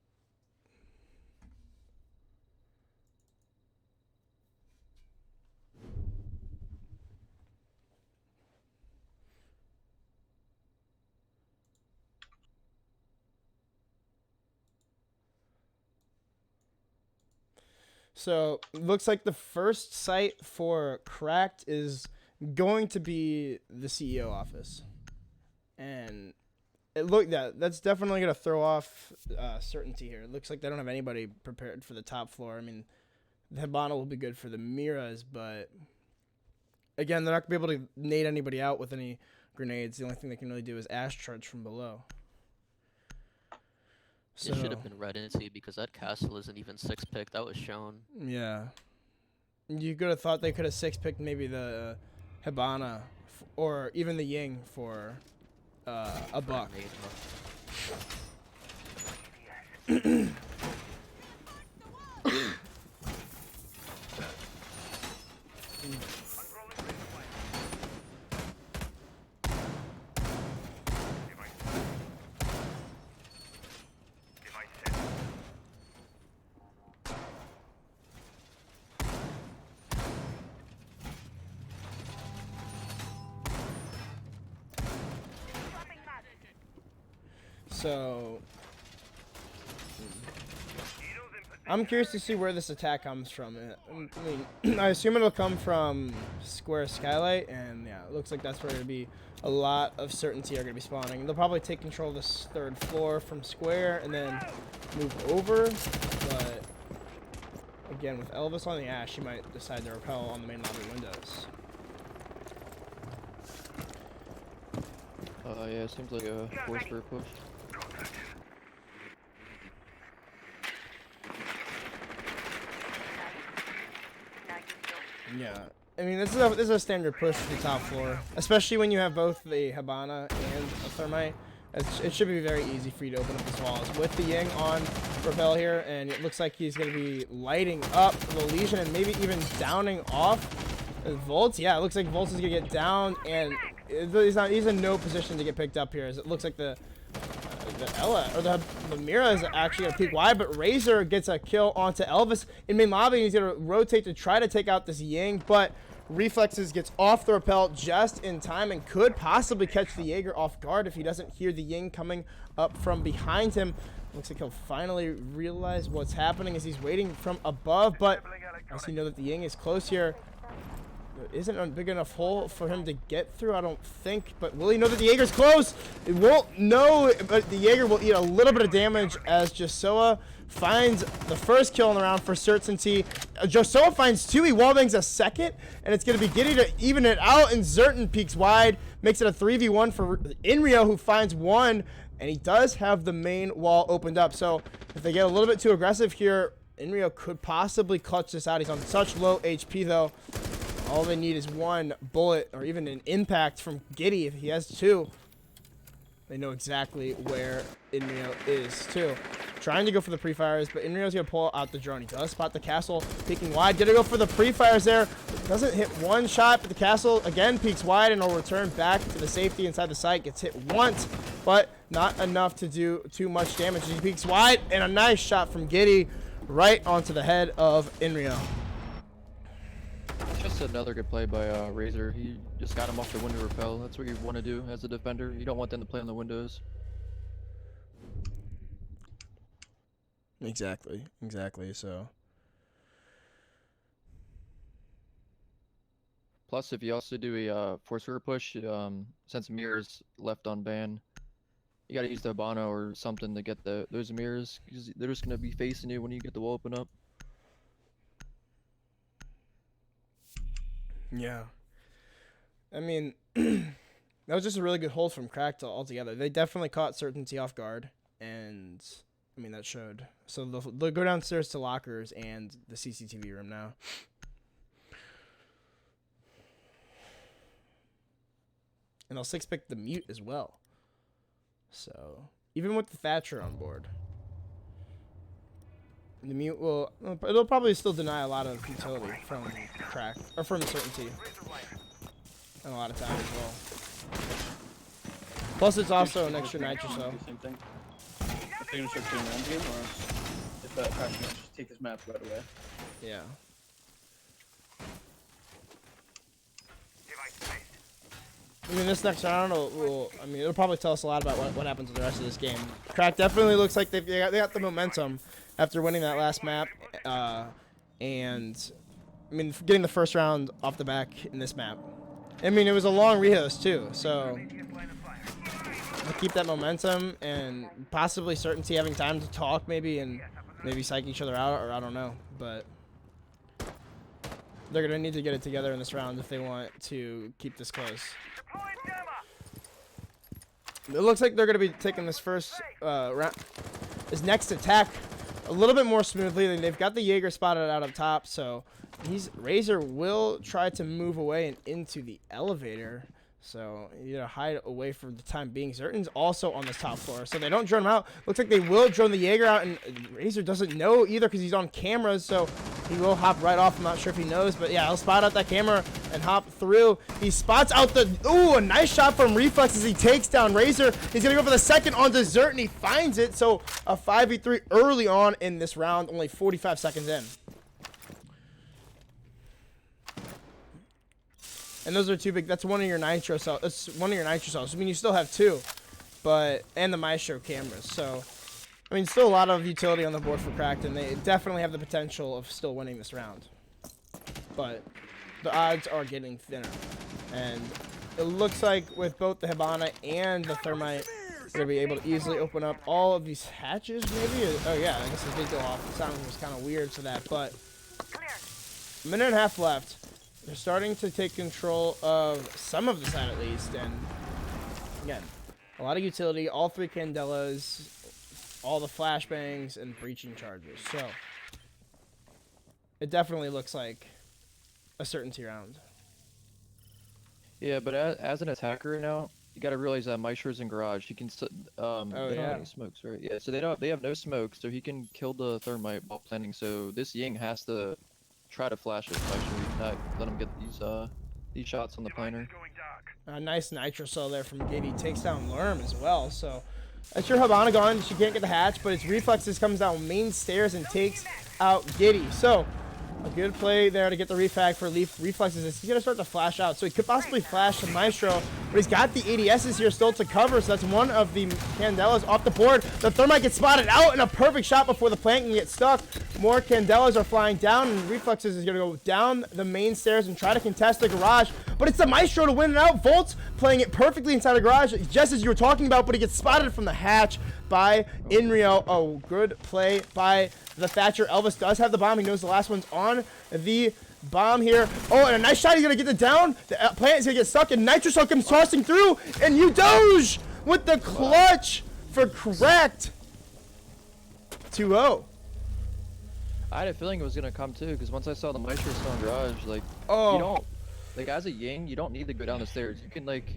So looks like the first site for Cracked is going to be the CEO office, and that's definitely gonna throw off certainty here. It looks like they don't have anybody prepared for the top floor. I mean, the Hibana will be good for the Miras, but again, they're not gonna be able to nade anybody out with any grenades. The only thing they can really do is ash charge from below. So, it should have been read into because that castle isn't even 6-pick. That was shown. Yeah. You could have thought they could have 6-picked maybe the Hibana or even the Ying for a buck. So I'm curious to see where this attack comes from. I mean, I assume it'll come from Square Skylight, and yeah, it looks like that's where it'll be a lot of certainty are going to be spawning. They'll probably take control of this third floor from Square and then move over, but again, with Elvis on the Ash, he might decide to repel on the main lobby windows. Yeah, it seems like a force for a push. Yeah, I mean this is a standard push to the top floor, especially when you have both the Hibana and a Thermite. It should be very easy for you to open up these walls with the Ying on Repel here, and it looks like he's going to be lighting up the Legion and maybe even downing off Volts. Yeah, it looks like Volts is going to get down, and he's in no position to get picked up here, as it looks like the Ella or the Mira is actually gonna peek wide, but Razor gets a kill onto Elvis in main lobby. He's gonna rotate to try to take out this Ying, but Reflexes gets off the rappel just in time and could possibly catch the Jaeger off guard if he doesn't hear the Ying coming up from behind him. Looks like he'll finally realize what's happening as he's waiting from above, but as he know that the Ying is close here, isn't a big enough hole for him to get through, I don't think. But will he know that the Jaeger's close? It won't know, but the Jaeger will eat a little bit of damage as Josoa finds the first kill in the round for certainty. Josoa finds two. He wallbangs a second, and it's going to be Giddy to even it out, and Zerton peeks wide. Makes it a 3v1 for Inrio, who finds one, and he does have the main wall opened up. So if they get a little bit too aggressive here, Inrio could possibly clutch this out. He's on such low HP, though. All they need is one bullet or even an impact from Giddy. If he has two, they know exactly where Inrio is, too. Trying to go for the pre-fires, but Inrio's going to pull out the drone. He does spot the castle, peeking wide. Gonna go for the pre-fires there. Doesn't hit one shot, but the castle, again, peeks wide and will return back to the safety inside the site. Gets hit once, but not enough to do too much damage. He peeks wide, and a nice shot from Giddy right onto the head of Inrio. Just another good play by Razor. He just got him off the window repel. That's what you want to do as a defender. You don't want them to play on the windows. Exactly, so. Plus, if you also do a force rear push, since mirrors left on ban, you gotta use the Habano or something to get those mirrors, because they're just gonna be facing you when you get the wall open up. Yeah. I mean, that was just a really good hold from Cracked altogether. They definitely caught Certainty off guard, and I mean, that showed. So they'll go downstairs to lockers and the CCTV room now. And they'll 6-pick the mute as well. So, even with the Thatcher on board, the mute it'll probably still deny a lot of utility from Crack, or from Certainty. And a lot of time as well. Plus, it's also an extra nitro cell. Same thing. If they're gonna start doing end game, or if that Crack can just take his map right away. Yeah. I mean, this next round it'll probably tell us a lot about what happens with the rest of this game. Crack definitely looks like they got the momentum after winning that last map, and I mean, getting the first round off the back in this map. I mean, it was a long rehost too, so to keep that momentum and possibly Certainty having time to talk maybe and maybe psych each other out, or I don't know, but they're gonna need to get it together in this round if they want to keep this close. It looks like they're gonna be taking this first round, this next attack, a little bit more smoothly. They've got the Jaeger spotted out up top, so Razor will try to move away and into the elevator. So you gotta hide away for the time being. Zerton's also on this top floor, so they don't drone him out. Looks like they will drone the Jaeger out, and Razor doesn't know either because he's on cameras, so he will hop right off. I'm not sure if he knows, but yeah, he'll spot out that camera and hop through. He spots out a nice shot from Reflex as he takes down Razor. He's gonna go for the second onto Zert, he finds it, so a 5v3 early on in this round, only 45 seconds in. And those are two big. That's one of your nitro cells. That's one of your nitro cells. I mean, you still have two, and the Maestro cameras. So, I mean, still a lot of utility on the board for Cracked, and they definitely have the potential of still winning this round. But the odds are getting thinner, and it looks like with both the Hibana and the Thermite, they're gonna be able to easily open up all of these hatches. Maybe. Oh yeah, I guess it did go off. The sound was kind of weird for that, but a minute and a half left. They're starting to take control of some of the side at least, and again, a lot of utility, all three Candelas, all the flashbangs, and breaching charges. So it definitely looks like a Certainty round. Yeah, but as an attacker now, you got to realize that Maestro's in garage. He can they don't have any smokes, right? Yeah, so they have no smokes, so he can kill the Thermite while planning. So this Ying has to try to flash it, Maestro. Not let him get these shots on the planer. A nice nitro cell there from Giddy. Takes down Lerm as well. So that's your Habana gone. She can't get the hatch, but his Reflexes comes down main stairs and takes out Giddy. So a good play there to get the refag for Reflexes. He's going to start to flash out. So he could possibly flash the Maestro, but he's got the ADSs here still to cover. So that's one of the Candelas off the board. The Thermite gets spotted out, and a perfect shot before the plant can get stuck. More Candelas are flying down, and Reflexes is going to go down the main stairs and try to contest the garage. But it's the Maestro to win it out. Volt's playing it perfectly inside the garage, just as you were talking about, but he gets spotted from the hatch by Inrio. Oh, good play by the Thatcher. Elvis does have the bomb. He knows the last one's on the bomb here. Oh, and a nice shot. He's going to get it down. The plant is going to get stuck, and Nitro Cell comes tossing through, and Doge with the clutch for Cracked. 2-0. I had a feeling it was gonna come too, because once I saw the Maestro still in garage, like, Oh. you don't, like, as a Ying, you don't need to go down the stairs. You can, like,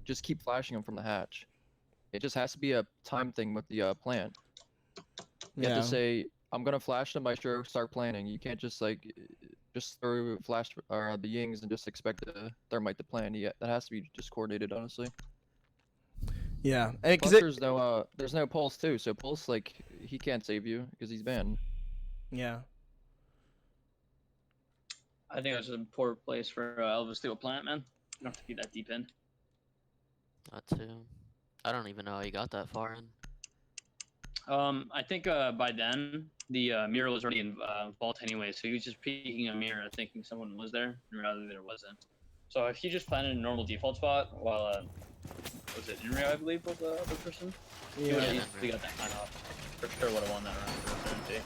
just keep flashing them from the hatch. It just has to be a time thing with the plant. You have to say, I'm gonna flash the Maestro, start planning. You can't just, like, just throw flash or the Yings and just expect the Thermite to plan. Yeah, that has to be just coordinated, honestly. Yeah. Plus, there's no Pulse too, so Pulse, like, he can't save you because he's banned. Yeah. I think that's a poor place for Elvis to a plant, man. You don't have to be that deep in. That too. I don't even know how he got that far in. I think by then the mirror was already in vault anyway, so he was just peeking a mirror, thinking someone was there, and rather there wasn't. So if he just planted a normal default spot while was it Inrio, I believe, was the other person? He would have easily got that plan off. For sure would have won that round for certainty.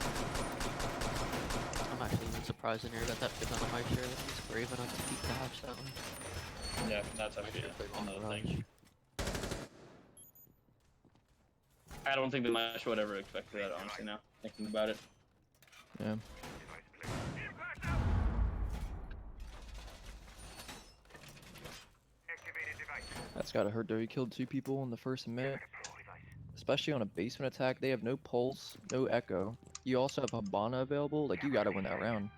I'm actually even surprised in here got that pick on the mic share that he's brave enough to keep the hatch that way. Yeah, that's actually another thing. I don't think the match would ever expect that, honestly, now, thinking about it. Yeah. That's gotta hurt though. He killed 2 people in the first minute. Especially on a basement attack. They have no pulse, no echo. You also have Habana available. Like, you gotta win that round.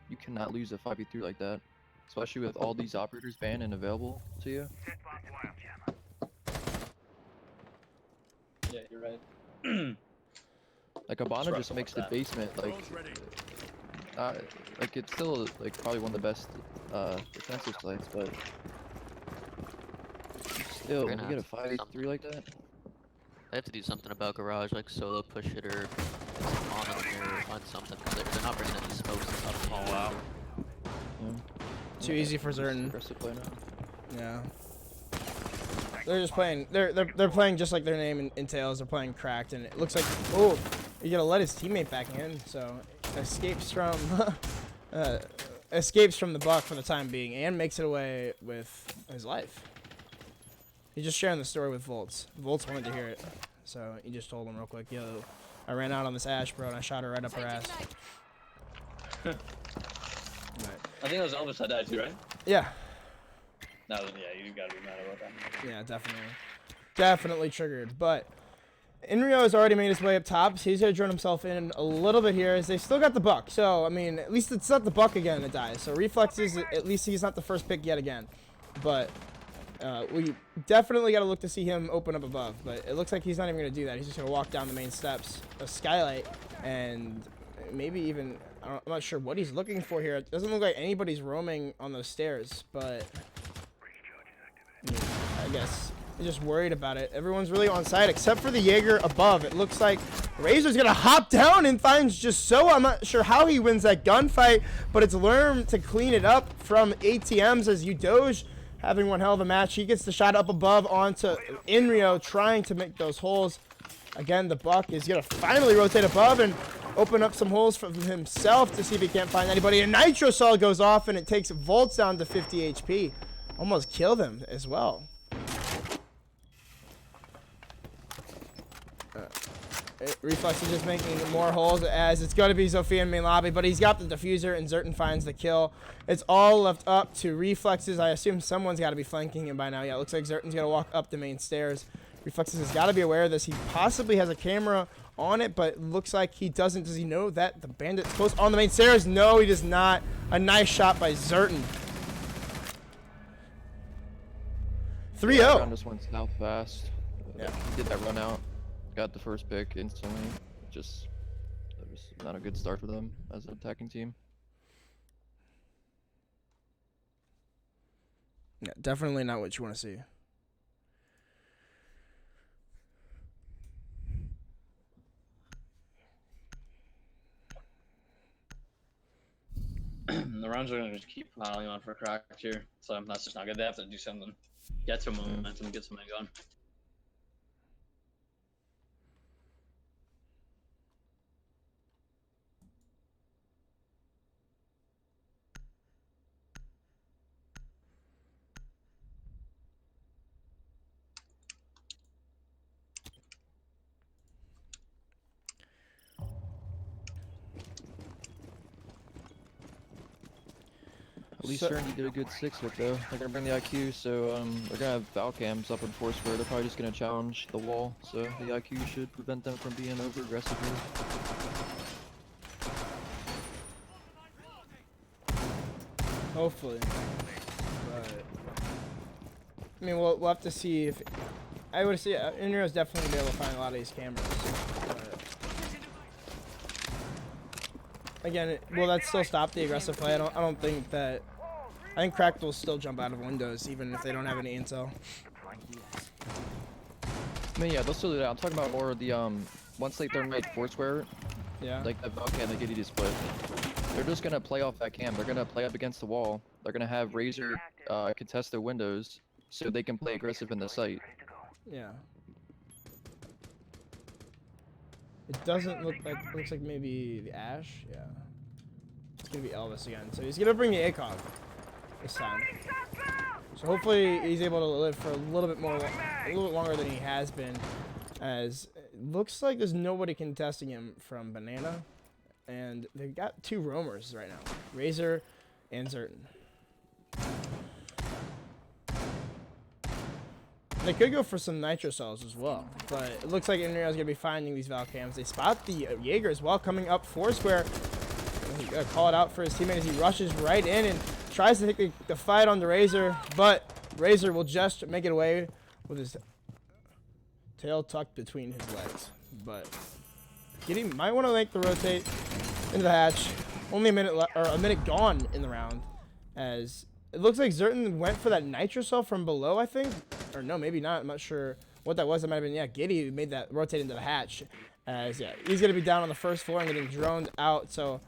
You cannot lose a 5v3 like that. Especially with all these operators banned and available to you. Yeah, you're right. Like, Habana just makes the basement, like, it's still, like, probably one of the best, defensive sites, but still, when you get a 5v3 like that. They have to do something about garage, like solo push it or on in the mirror or find something, because they're not bringing any smokes and stuff. Oh, wow. Yeah. Too easy for certain. Aggressive play now. Yeah. They're just playing. They're playing just like their name entails. They're playing cracked, and it looks like you gotta let his teammate back in. So escapes from the buck for the time being, and makes it away with his life. He's just sharing the story with Volts. Volts wanted to hear it, so he just told him real quick, "Yo, I ran out on this Ash, bro, and I shot her right up her ass." I think it was Elvis that died too, right? Yeah. No, yeah, you gotta be mad about that. Yeah, definitely triggered. But Inrio has already made his way up top. So he's gonna drone himself in a little bit here, as they still got the buck. So I mean, at least it's not the buck again that dies. So reflexes, at least he's not the first pick yet again. But we definitely got to look to see him open up above. But it looks like he's not even gonna do that. He's just gonna walk down the main steps of Skylight, and maybe even I'm not sure what he's looking for here. It doesn't look like anybody's roaming on those stairs, but. I guess he's just worried about it. Everyone's really on side except for the Jaeger above. It looks like Razor's gonna hop down and finds just so. I'm not sure how he wins that gunfight, but it's Lerm to clean it up from ATMs as Udoge having one hell of a match. He gets the shot up above onto Inrio, trying to make those holes. Again, the Buck is gonna finally rotate above and open up some holes for himself to see if he can't find anybody. And Nitro Sol goes off and it takes Volts down to 50 HP. Almost killed him as well. Reflex is just making more holes as it's going to be Zofia in main lobby, but he's got the diffuser and Zerton finds the kill. It's all left up to Reflexes. I assume someone's got to be flanking him by now. Yeah, it looks like Zerton's going to walk up the main stairs. Reflexes has got to be aware of this. He possibly has a camera on it, but it looks like he doesn't. Does he know that the bandit's close on the main stairs? No, he does not. A nice shot by Zerton. 3-0. Yeah, round just went south fast. Yeah. He did that run out. Got the first pick instantly. Just, it was not a good start for them as an attacking team. Yeah, definitely not what you want to see. The rounds are gonna just keep piling on for cracked here, so that's just not good. They have to do something, get some momentum, get something going. At least So- Certainty did a good 6-wick though. They're gonna bring the IQ, so they're gonna have Val cams up in 4 square. They're probably just gonna challenge the wall, so the IQ should prevent them from being over aggressive here. Hopefully. But I mean, we'll have to see if I would say Inrio's definitely gonna be able to find a lot of these cameras. But again, will that still stop the aggressive play? I don't think that. I think Cracked will still jump out of windows even if they don't have any intel. I mean, yeah, they'll still do that. I'm talking about more of the once they thermite 4 square, Yeah. like the Val cam they get you to split. They're just gonna play off that cam. They're gonna play up against the wall. They're gonna have Razor contest their windows so they can play aggressive in the site. Yeah. It doesn't look like. It looks like maybe the Ash. Yeah. It's gonna be Elvis again. So he's gonna bring the ACOG this time. So hopefully he's able to live for a little bit longer than he has been. As it looks like there's nobody contesting him from Banana, and they've got 2 roamers right now, Razor and Zerton. They could go for some nitro cells as well, but it looks like Inrio's gonna be finding these Val cams. They spot the Jaeger as well coming up 4 square. He's gonna call it out for his teammate as he rushes right in and tries to take the fight on the Razor, but Razor will just make it away with his tail tucked between his legs. But Giddy might want to make the rotate into the hatch. Only a minute gone in the round, as it looks like Zerton went for that nitro cell from below, I think. Or no, maybe not. I'm not sure what that was. It might have been, yeah, Giddy who made that rotate into the hatch. As, yeah, he's going to be down on the first floor and getting droned out. So,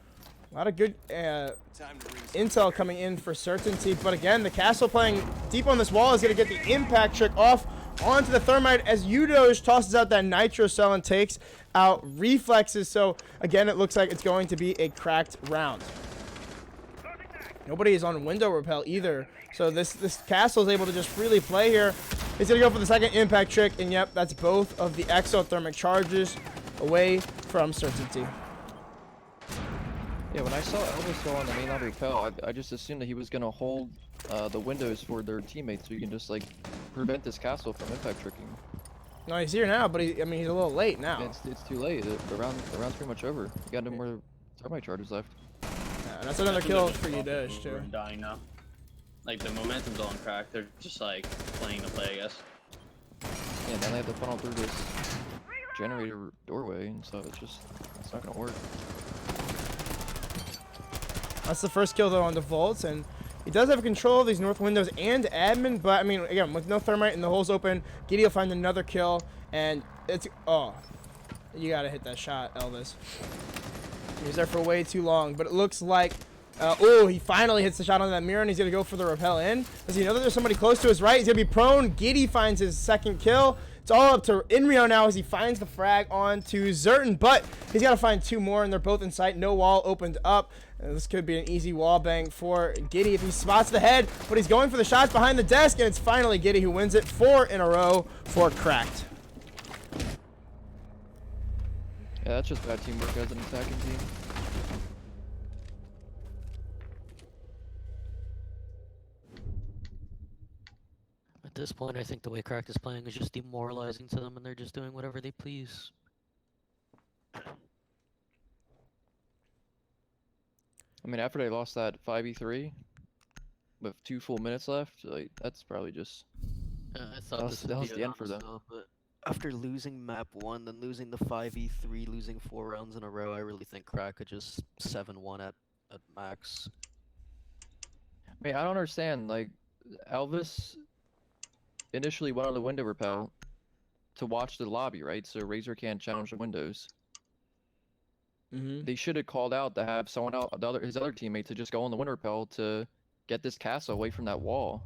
a lot of good intel coming in for Certainty. But again, the Castle playing deep on this wall is going to get the impact trick off onto the Thermite as Udoge tosses out that nitro cell and takes out Reflexes. So, again, it looks like it's going to be a cracked round. Nobody is on window repel either. So this Castle is able to just freely play here. He's going to go for the second impact trick. And yep, that's both of the exothermic charges away from Certainty. Yeah, when I saw Elvis go on the mainline repel, I just assumed that he was going to hold the windows for their teammates so you can just, like, prevent this Castle from impact tricking. No, he's here now, but I mean, he's a little late now. Yeah, it's too late. The round's pretty much over. You got no more thermite charges left. Yeah, that's another kill for Udoge, too. Dying now. Like, the momentum's all on crack. They're just, like, playing the play, I guess. Yeah, now they have to funnel through this generator doorway, and so it's not going to work. That's the first kill, though, on the Vaults, and he does have control of these north windows and admin, but, I mean, again, with no thermite and the holes open, Giddy will find another kill, and it's... Oh, you got to hit that shot, Elvis. He was there for way too long, but it looks like... oh, he finally hits the shot on that mirror, and he's going to go for the rappel in. Does he know that there's somebody close to his right? He's going to be prone. Giddy finds his second kill. It's all up to Inrio now as he finds the frag onto Zerton, but he's got to find 2 more, and they're both in sight. No wall opened up. This could be an easy wall bang for Giddy if he spots the head, but he's going for the shots behind the desk, and it's finally Giddy who wins it 4 in a row for Cracked. Yeah, that's just bad teamwork as an attacking team. At this point, I think the way Cracked is playing is just demoralizing to them, and they're just doing whatever they please. I mean, after they lost that 5v3 with 2 full minutes left, like, that's probably just... I thought that was the end for them. But after losing map 1, then losing the 5v3, losing 4 rounds in a row, I really think Crack could just 7-1 at max. I mean, I don't understand, like, Elvis initially went on the window repel to watch the lobby, right? So Razor can't challenge the windows. They should have called out to have someone else, his other teammate, to just go on the window repel to get this Castle away from that wall.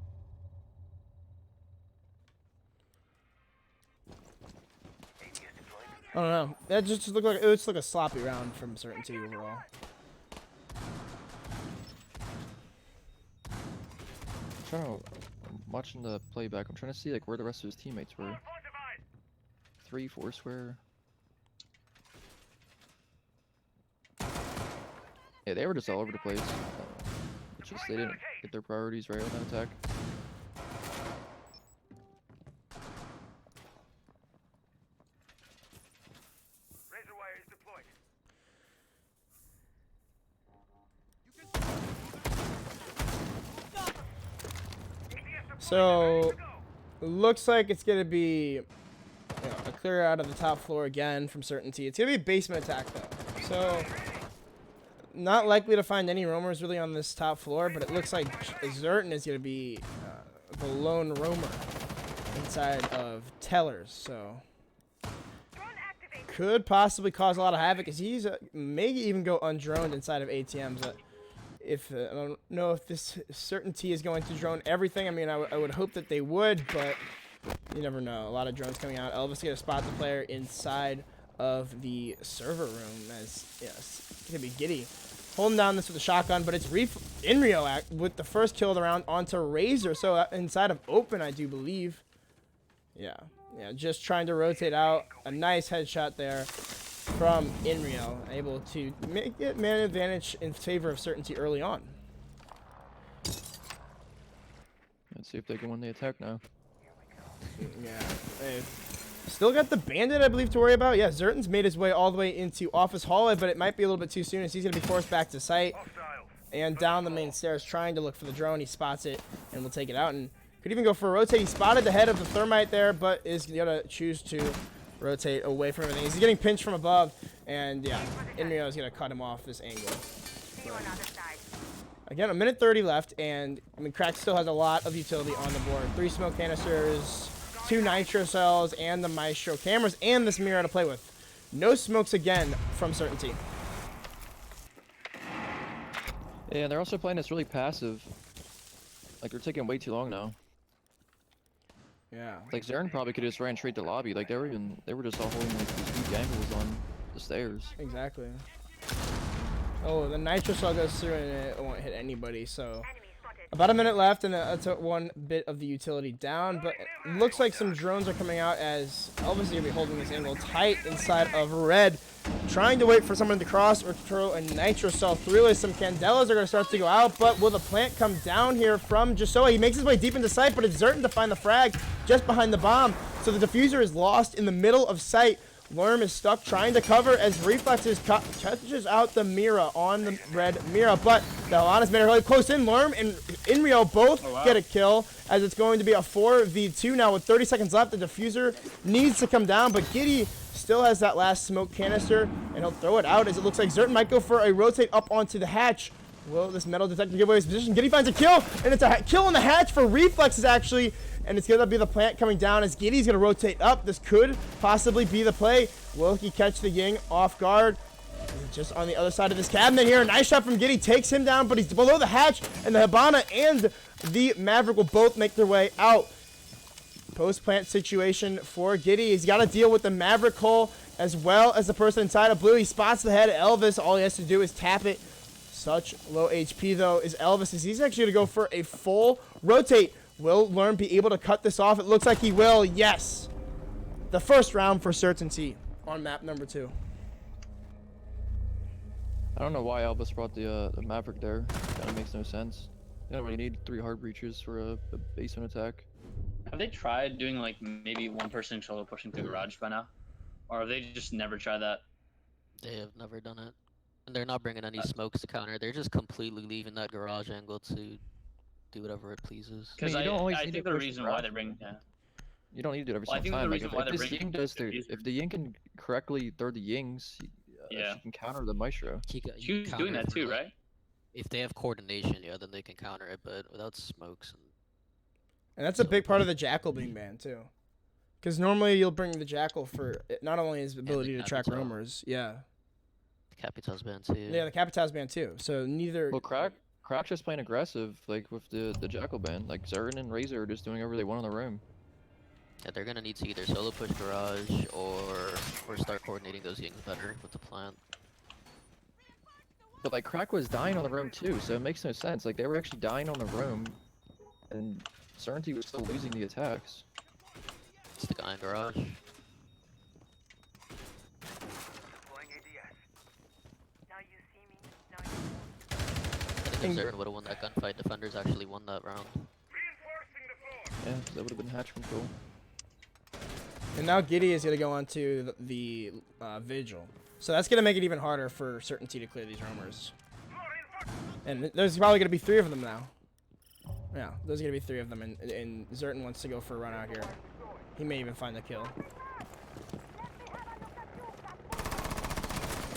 I don't know. That just looked like it was like a sloppy round from Certainty overall. I'm watching the playback. I'm trying to see like where the rest of his teammates were. 3, 4 square. Yeah, they were just all over the place. It's just they Get their priorities right on that attack. Razor wire is deployed. So, looks like it's going to be a clear out of the top floor again from Certainty. It's going to be a basement attack, though. So, not likely to find any roamers really on this top floor, but it looks like Zerton is going to be the lone roamer inside of Tellers. So, could possibly cause a lot of havoc, as he's may even go undroned inside of ATMs. I don't know if this Certainty is going to drone everything. I mean, I would hope that they would, but you never know. A lot of drones coming out. Elvis going to spot the player inside of the server room, as yes, it's going to be Giddy holding down this with a shotgun, but it's Inrio with the first kill of the round onto Razor. So inside of open, I do believe. Yeah, just trying to rotate out. A nice headshot there from Inrio, able to make it man advantage in favor of Certainty early on. Let's see if they can win the attack now. Yeah, they've still got the Bandit, I believe, to worry about. Yeah, Zerton's made his way all the way into office hallway, but it might be a little bit too soon as he's going to be forced back to site and down the main stairs trying to look for the drone. He spots it and will take it out and could even go for a rotate. He spotted the head of the thermite there, but is going to choose to rotate away from everything. He's getting pinched from above, and yeah, Inrio is going to cut him off this angle. But again, a minute 30 left, and I mean, Crack still has a lot of utility on the board. 3 smoke canisters, 2 nitro cells, and the Maestro cameras, and this mirror to play with. No smokes again from Certainty. Yeah, and they're also playing this really passive. Like, they're taking way too long now. Yeah. Like, Zern probably could have just ran straight to lobby. Like, they were just all holding like these weak angles on the stairs. Exactly. Oh, the nitro cell goes through and it won't hit anybody, so about a minute left, and that's one bit of the utility down, but it looks like some drones are coming out as Elvis is going to be holding this angle tight inside of red, trying to wait for someone to cross or throw a nitro cell through as some Candelas are going to start to go out, but will the plant come down here from Jasoa? He makes his way deep into sight, but it's Zerton to find the frag just behind the bomb, so the diffuser is lost in the middle of sight. Lurm is stuck trying to cover as Reflexes catches out the Mira on the red Mira, but the Alana's made it really close in. Lurm and Inrio both get a kill as it's going to be a 4v2 now with 30 seconds left. The diffuser needs to come down, but Giddy still has that last smoke canister, and he'll throw it out as it looks like Zerton might go for a rotate up onto the hatch. Will this metal detector give away his position? Giddy finds a kill, and it's a kill on the hatch for Reflexes actually. And it's going to be the plant coming down as Giddy's going to rotate up. This could possibly be the play. Will he catch the Ying off guard? Just on the other side of this cabinet here. A nice shot from Giddy. Takes him down, but he's below the hatch. And the Hibana and the Maverick will both make their way out. Post-plant situation for Giddy. He's got to deal with the Maverick hole as well as the person inside of blue. He spots the head of Elvis. All he has to do is tap it. Such low HP, though, is Elvis. As he's actually going to go for a full rotate. Will Lurm be able to cut this off? It looks like he will. Yes. The first round for Certainty on map number 2. I don't know why Elvis brought the Maverick there. Kind of makes no sense. You don't really need 3 hard breaches for a basement attack. Have they tried doing like maybe one person solo pushing through garage by now? Or have they just never tried that? They have never done it. And they're not bringing any smokes to counter. They're just completely leaving that garage angle to do whatever it pleases. Because I think the reason why they bring... Yeah. You don't need to do it every Well, I single think time. the Like, reason why if this Ying does if the Ying can correctly throw the Yings, she can counter the Maestro. She was doing that too, right? If they have coordination, yeah, then they can counter it, but without smokes. And that's a big part of the Jackal being banned, too. Because normally you'll bring the Jackal for not only his ability to track roamers. Yeah. The Capital's banned, too. Yeah, the Capital's banned, too. So neither... Well, Crack's just playing aggressive, like, with the Jackal ban. Like, Zerton and Razor are just doing whatever they want in the room. Yeah, they're gonna need to either solo push garage or start coordinating those Yings better with the plant. But, like, Crack was dying on the room, too, so it makes no sense. Like, they were actually dying on the room, and Certainty was still losing the attacks. It's the guy in garage. Deploying ADS. Now you see me. Now you... I think If Zern would have won that gunfight, defenders actually won that round. Yeah, 'cause that would have been hatch control. And now Giddy is going to go on to the Vigil. So that's going to make it even harder for Certainty to clear these roamers. And there's probably going to be 3 of them now. Yeah, there's going to be 3 of them, and Zerton wants to go for a run out here. He may even find the kill.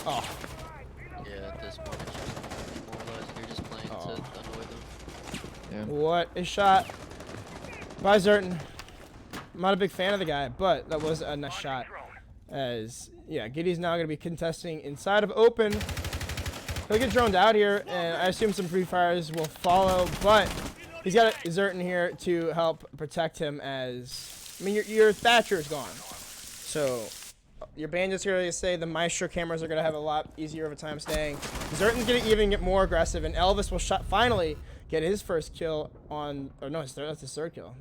Oh. Yeah, at this point, it's just more or less you're just playing to annoy them. Yeah. What a shot by Zerton. I'm not a big fan of the guy, but that was a nice shot. As, yeah, Giddy's now going to be contesting inside of open. He'll get droned out here, and I assume some free fires will follow, but he's got Zerton here to help protect him as, I mean, your Thatcher is gone. So your bandits here, they say the Maestro cameras are going to have a lot easier of a time staying. Zerton's going to even get more aggressive, and Elvis will finally get his first kill on, or no, that's his 3rd kill.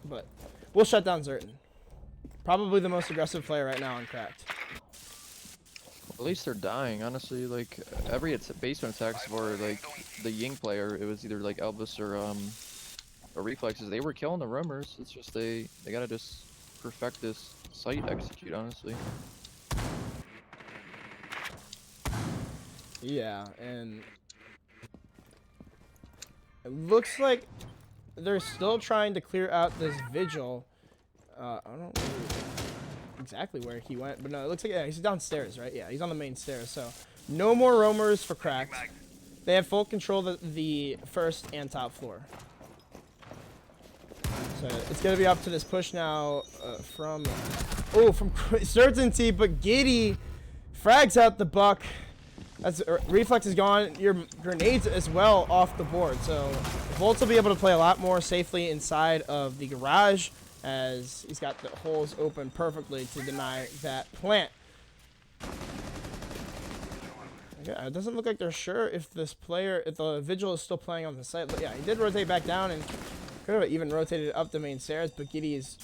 But we'll shut down Zerton. Probably the most aggressive player right now on Cracked. At least they're dying, honestly. Like, every basement attacks for, like, the Ying player, it was either, like, Elvis or Reflexes. They were killing the roamers. It's just they gotta just perfect this site execute, honestly. Yeah, and it looks like they're still trying to clear out this Vigil. I don't know exactly where he went, but no, it looks like, yeah, he's downstairs, right? Yeah, he's on the main stairs, so no more roamers for Cracked. They have full control of the 1st and top floor. So it's going to be up to this push now from Certainty, but Giddy frags out the buck. That's Reflex is gone. Your grenades as well off the board. So Volts will be able to play a lot more safely inside of the garage, as he's got the holes open perfectly to deny that plant. Okay, it doesn't look like they're sure if this player, if the Vigil is still playing on the site. But yeah, he did rotate back down and could have even rotated up the main stairs, but Giddy is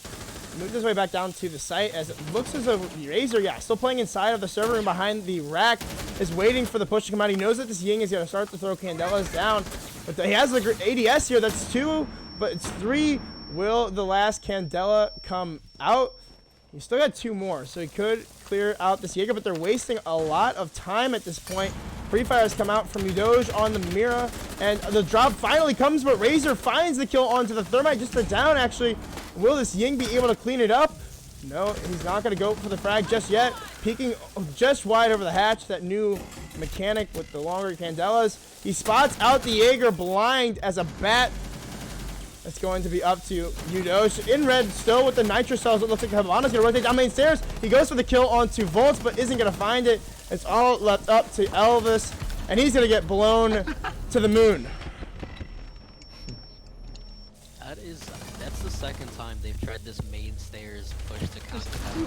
moved his way back down to the site, as it looks as though Razor, yeah, still playing inside of the server room behind the rack, is waiting for the push to come out. He knows that this Ying is going to start to throw Candelas down, but he has the ADS here. That's 2, but it's 3. Will the last Candela come out? He's still got 2 more, so he could clear out this Jaeger, but they're wasting a lot of time at this point. Free fires come out from Udoge on the Mira, and the drop finally comes, but Razor finds the kill onto the Thermite, just the down, actually. Will this Ying be able to clean it up? No, he's not going to go for the frag just yet. Peeking just wide over the hatch, that new mechanic with the longer Candelas. He spots out the Jaeger blind as a bat. It's going to be up to Udoge. In red still with the Nitro cells. It looks like Havana's going to rotate down main stairs. He goes for the kill onto Volts, but isn't going to find it. It's all left up to Elvis, and he's going to get blown to the moon. That's the 2nd time they've tried this main stairs push to counter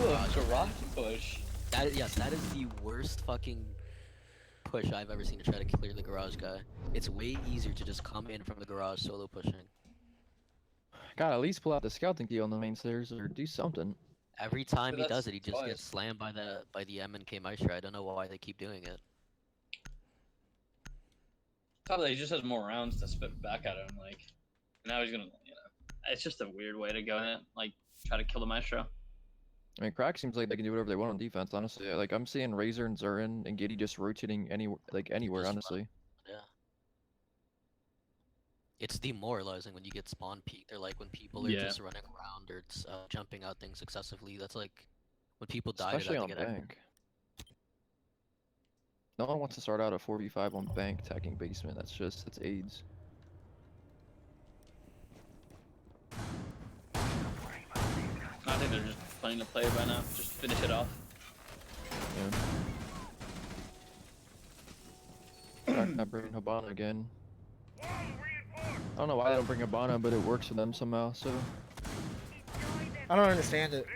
that garage push. Yes, that is the worst fucking push I've ever seen to try to clear the garage guy. It's way easier to just come in from the garage solo pushing. Gotta at least pull out the scouting key on the main stairs or do something. Every time he does it, he just twice. gets slammed by the M&K Maestro. I don't know why they keep doing it. Probably he just has more rounds to spit back at him. Like, now he's gonna, it's just a weird way to go in it. Like, try to kill the Maestro. I mean, Crack seems like they can do whatever they want on defense, honestly. Like, I'm seeing Razor and Zurin and Giddy just rotating anywhere, honestly. Yeah. It's demoralizing when you get spawn peeked, or like when people are just running around or jumping out things successively. That's like when people die. Especially on bank. No one wants to start out a 4v5 on bank attacking basement. That's AIDS. I think they're just playing the play right now. Just finish it off. Yeah. Crack not bringing Habana again. I don't know why they don't bring Habana, but it works for them somehow. So I don't understand it.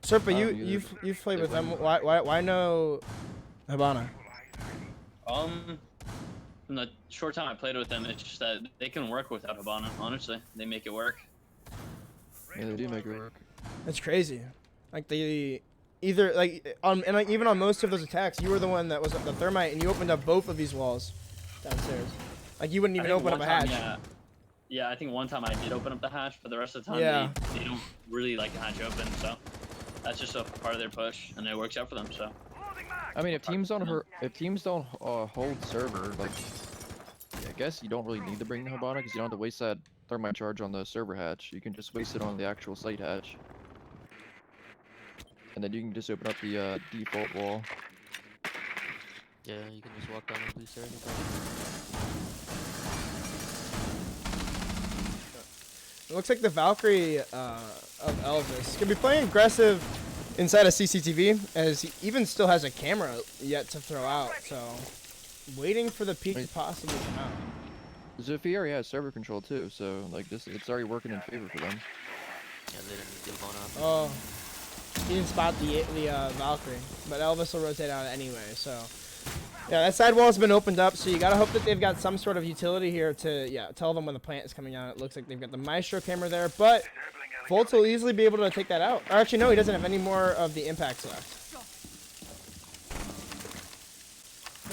Serpa, you've played with them. Why no Habana? In the short time I played with them, it's just that they can work without Habana. Honestly, they make it work. yeah, they do make it work. That's crazy. Like they either like even on most of those attacks, you were the one that was the Thermite, and you opened up both of these walls. downstairs. Like you wouldn't I even think open up one a hatch. time, yeah, I think one time I did open up the hatch, but the rest of the time Yeah. they don't really like the hatch open, so that's just a part of their push, and it works out for them. So Loading mag. I mean, if teams don't hold server, like, yeah, I guess you don't really need to bring the Hibana because you don't have to waste that thermite charge on the server hatch. You can just waste it on the actual site hatch, and then you can just open up the default wall. Yeah, you can just walk down the blue stairs. It looks like the Valkyrie of Elvis could be playing aggressive inside of CCTV, as he even still has a camera yet to throw out. So, waiting for the peak to possibly come out. Zephyr already has server control too, so like this, it's already working in favor for them. Yeah, they didn't give one up. Oh, he didn't spot the Valkyrie, but Elvis will rotate out anyway. So, yeah, that side wall has been opened up. So you gotta hope that they've got some sort of utility here to tell them when the plant is coming out. It looks like they've got the Maestro camera there, but Volts will easily be able to take that out. Or actually, no, he doesn't have any more of the impacts left.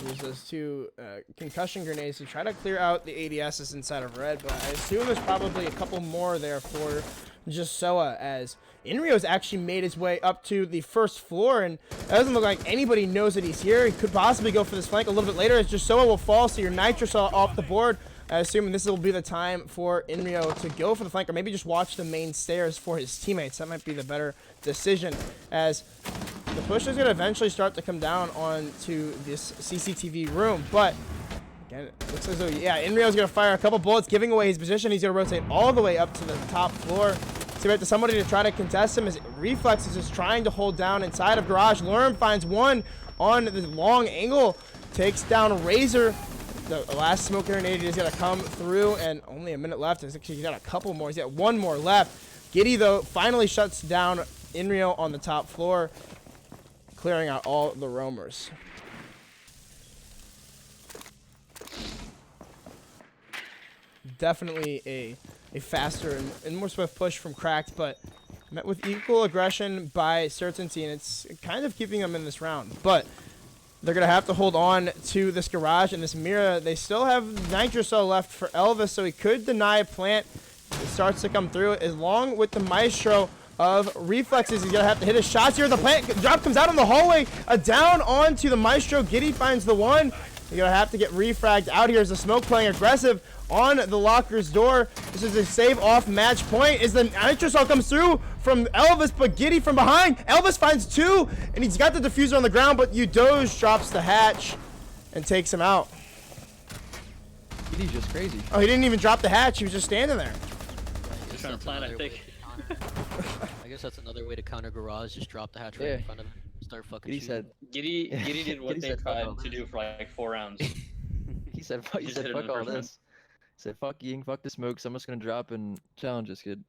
Use those two concussion grenades to try to clear out the ADSs inside of red, but I assume there's probably a couple more there for just Soa, as Inrio's actually made his way up to the first floor, and it doesn't look like anybody knows that he's here. He could possibly go for this flank a little bit later, as just Soa will fall, so your Nitrosol off the board. I assume this will be the time for Inrio to go for the flank, or maybe just watch the main stairs for his teammates. That might be the better decision, as the push is going to eventually start to come down onto this CCTV room. But again, it looks as though, yeah, Inrio's going to fire a couple bullets, giving away his position. He's going to rotate all the way up to the top floor. So we have to somebody to try to contest him, as Reflex is just trying to hold down inside of Garage. Lurm finds one on the long angle, takes down Razor. The last smoke grenade is going to come through, and only a minute left. He's got a couple more. He's got one more left. Giddy, though, finally shuts down Inrio on the top floor, clearing out all the roamers. Definitely a faster and more swift push from Cracked, but met with equal aggression by Certainty, and it's kind of keeping them in this round. But they're going to have to hold on to this Garage and this Mira. They still have Nitrocell left for Elvis, so he could deny plant. It starts to come through, along with the Maestro of Reflexes. He's going to have to hit his shots here. The plant drop comes out in the hallway. Down onto the Maestro. Giddy finds the one. You're going to have to get refragged out here as the smoke playing aggressive on the locker's door. This is a save off match point as the Nitrosol comes through from Elvis, but Giddy from behind. Elvis finds two, and he's got the diffuser on the ground, but Udoge drops the hatch and takes him out. Giddy's just crazy. Oh, he didn't even drop the hatch. He was just standing there. just trying to plan, I think. I guess that's another way to counter Garage. Just drop the hatch right in front of him. Start fucking Giddy shooting. said, Giddy did what Giddy they said, tried "Fuck to do for like 4 rounds. he said, fuck, Just hit it in the all first one. this. He said, fuck Ying, fuck the smokes. I'm just gonna drop and challenge this kid.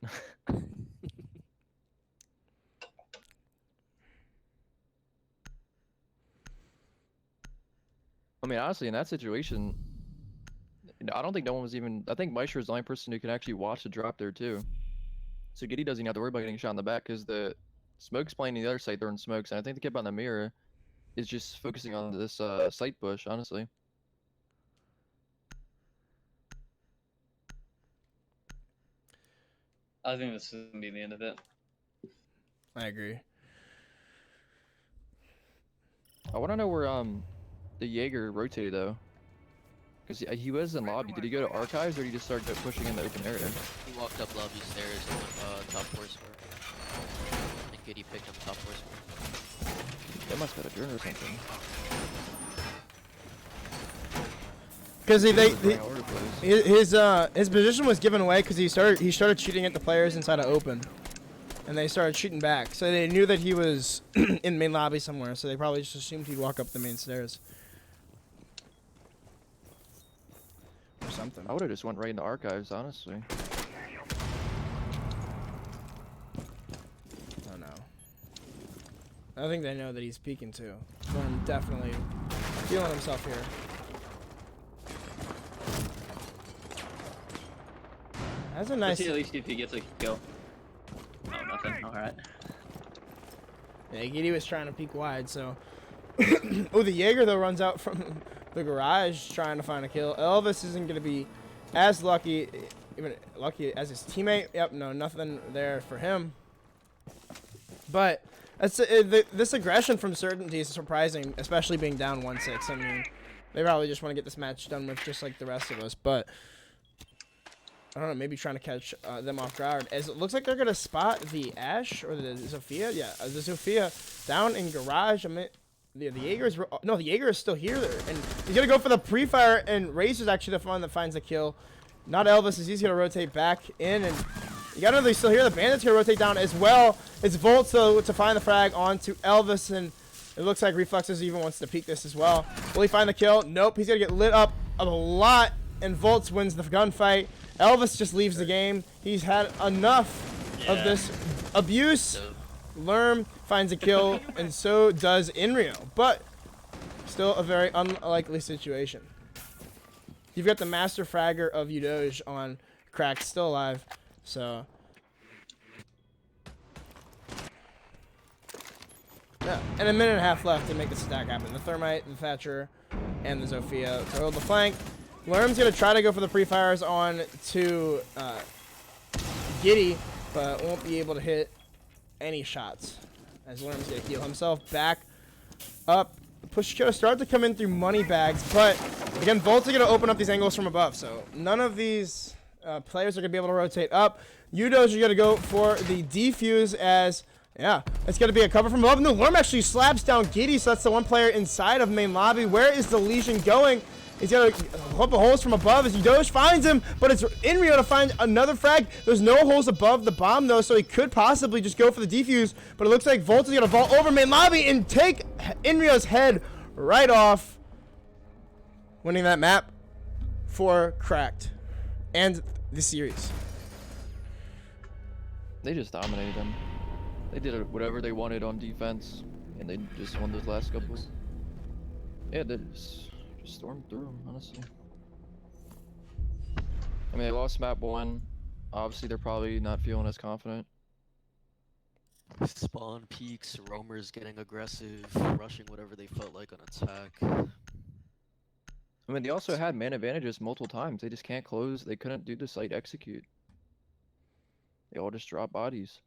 I mean, honestly, in that situation, I don't think no one was even. I think Maestro is the only person who can actually watch the drop there too. So Giddy doesn't even have to worry about getting shot in the back because the smoke's playing the other side throwing smokes, and I think the kid on the mirror is just focusing on this site push, honestly. I think this is gonna be the end of it. I agree. I want to know where the Jaeger rotated though, because he was in lobby. Did he go to archives or did he just start pushing in the open area? He walked up lobby stairs and went top floor square. And Giddy picked up top floor square. That must have been a drone or something. Because his position was given away because he started shooting at the players inside of open, and they started shooting back. So they knew that he was in main lobby somewhere. So they probably just assumed he'd walk up the main stairs or something. I would have just went right into archives, honestly. Oh no. I think they know that he's peeking too. Norm definitely feeling himself here. That's a nice. Let's see at least if he gets a kill. Oh, nothing. All right. Yeah, Giddy was trying to peek wide, so. Oh, the Jaeger though runs out from the garage trying to find a kill. Elvis isn't going to be as lucky, even lucky as his teammate. Yep, no, nothing there for him. But this aggression from Certainty is surprising, especially being down 1-6. I mean, they probably just want to get this match done with just like the rest of us. But I don't know, maybe trying to catch them off guard. As it looks like they're going to spot the Ash or the Zofia. Yeah, the Zofia down in garage. I mean, the Jaeger is... No, the Jaeger is still here. And he's going to go for the pre-fire, and Razor's actually the one that finds the kill. Not Elvis, as he's going to rotate back in. And you got to know they're still here. The Bandit's going to rotate down as well. It's Volt to find the frag onto Elvis, and it looks like Reflexes even wants to peek this as well. Will he find the kill? Nope. He's going to get lit up a lot, and Volts wins the gunfight. Elvis just leaves the game. He's had enough of this abuse. Lerm finds a kill, and so does Inrio. But still a very unlikely situation. You've got the master fragger of Udoge on Cracked, still alive. So yeah, and a minute and a half left to make the stack happen. The Thermite, the Thatcher, and the Zofia to hold the flank. Lerm's going to try to go for the pre-fires on to Giddy, but won't be able to hit any shots. As Lerm's going to heal himself back up. Push going to start to come in through money bags, but again, Volt's going to open up these angles from above, so none of these players are going to be able to rotate up. Udoge are going to go for the defuse as... Yeah, it's going to be a cover from above. No, Lerm actually slaps down Giddy, so that's the one player inside of main lobby. Where is the Legion going? He's going to hope the holes from above as Udoge finds him, but it's Inrio to find another frag. There's no holes above the bomb, though, so he could possibly just go for the defuse, but it looks like Volt is going to vault over main lobby and take Inrio's head right off, winning that map for Cracked and the series. They just dominated them. They did whatever they wanted on defense, and they just won those last couple. Yeah, they just stormed through them, honestly. I mean, they lost map 1. Obviously, they're probably not feeling as confident. Spawn peaks, roamers getting aggressive, rushing whatever they felt like on attack. I mean, they also had man advantages multiple times. They just can't close. They couldn't do the site execute. They all just drop bodies.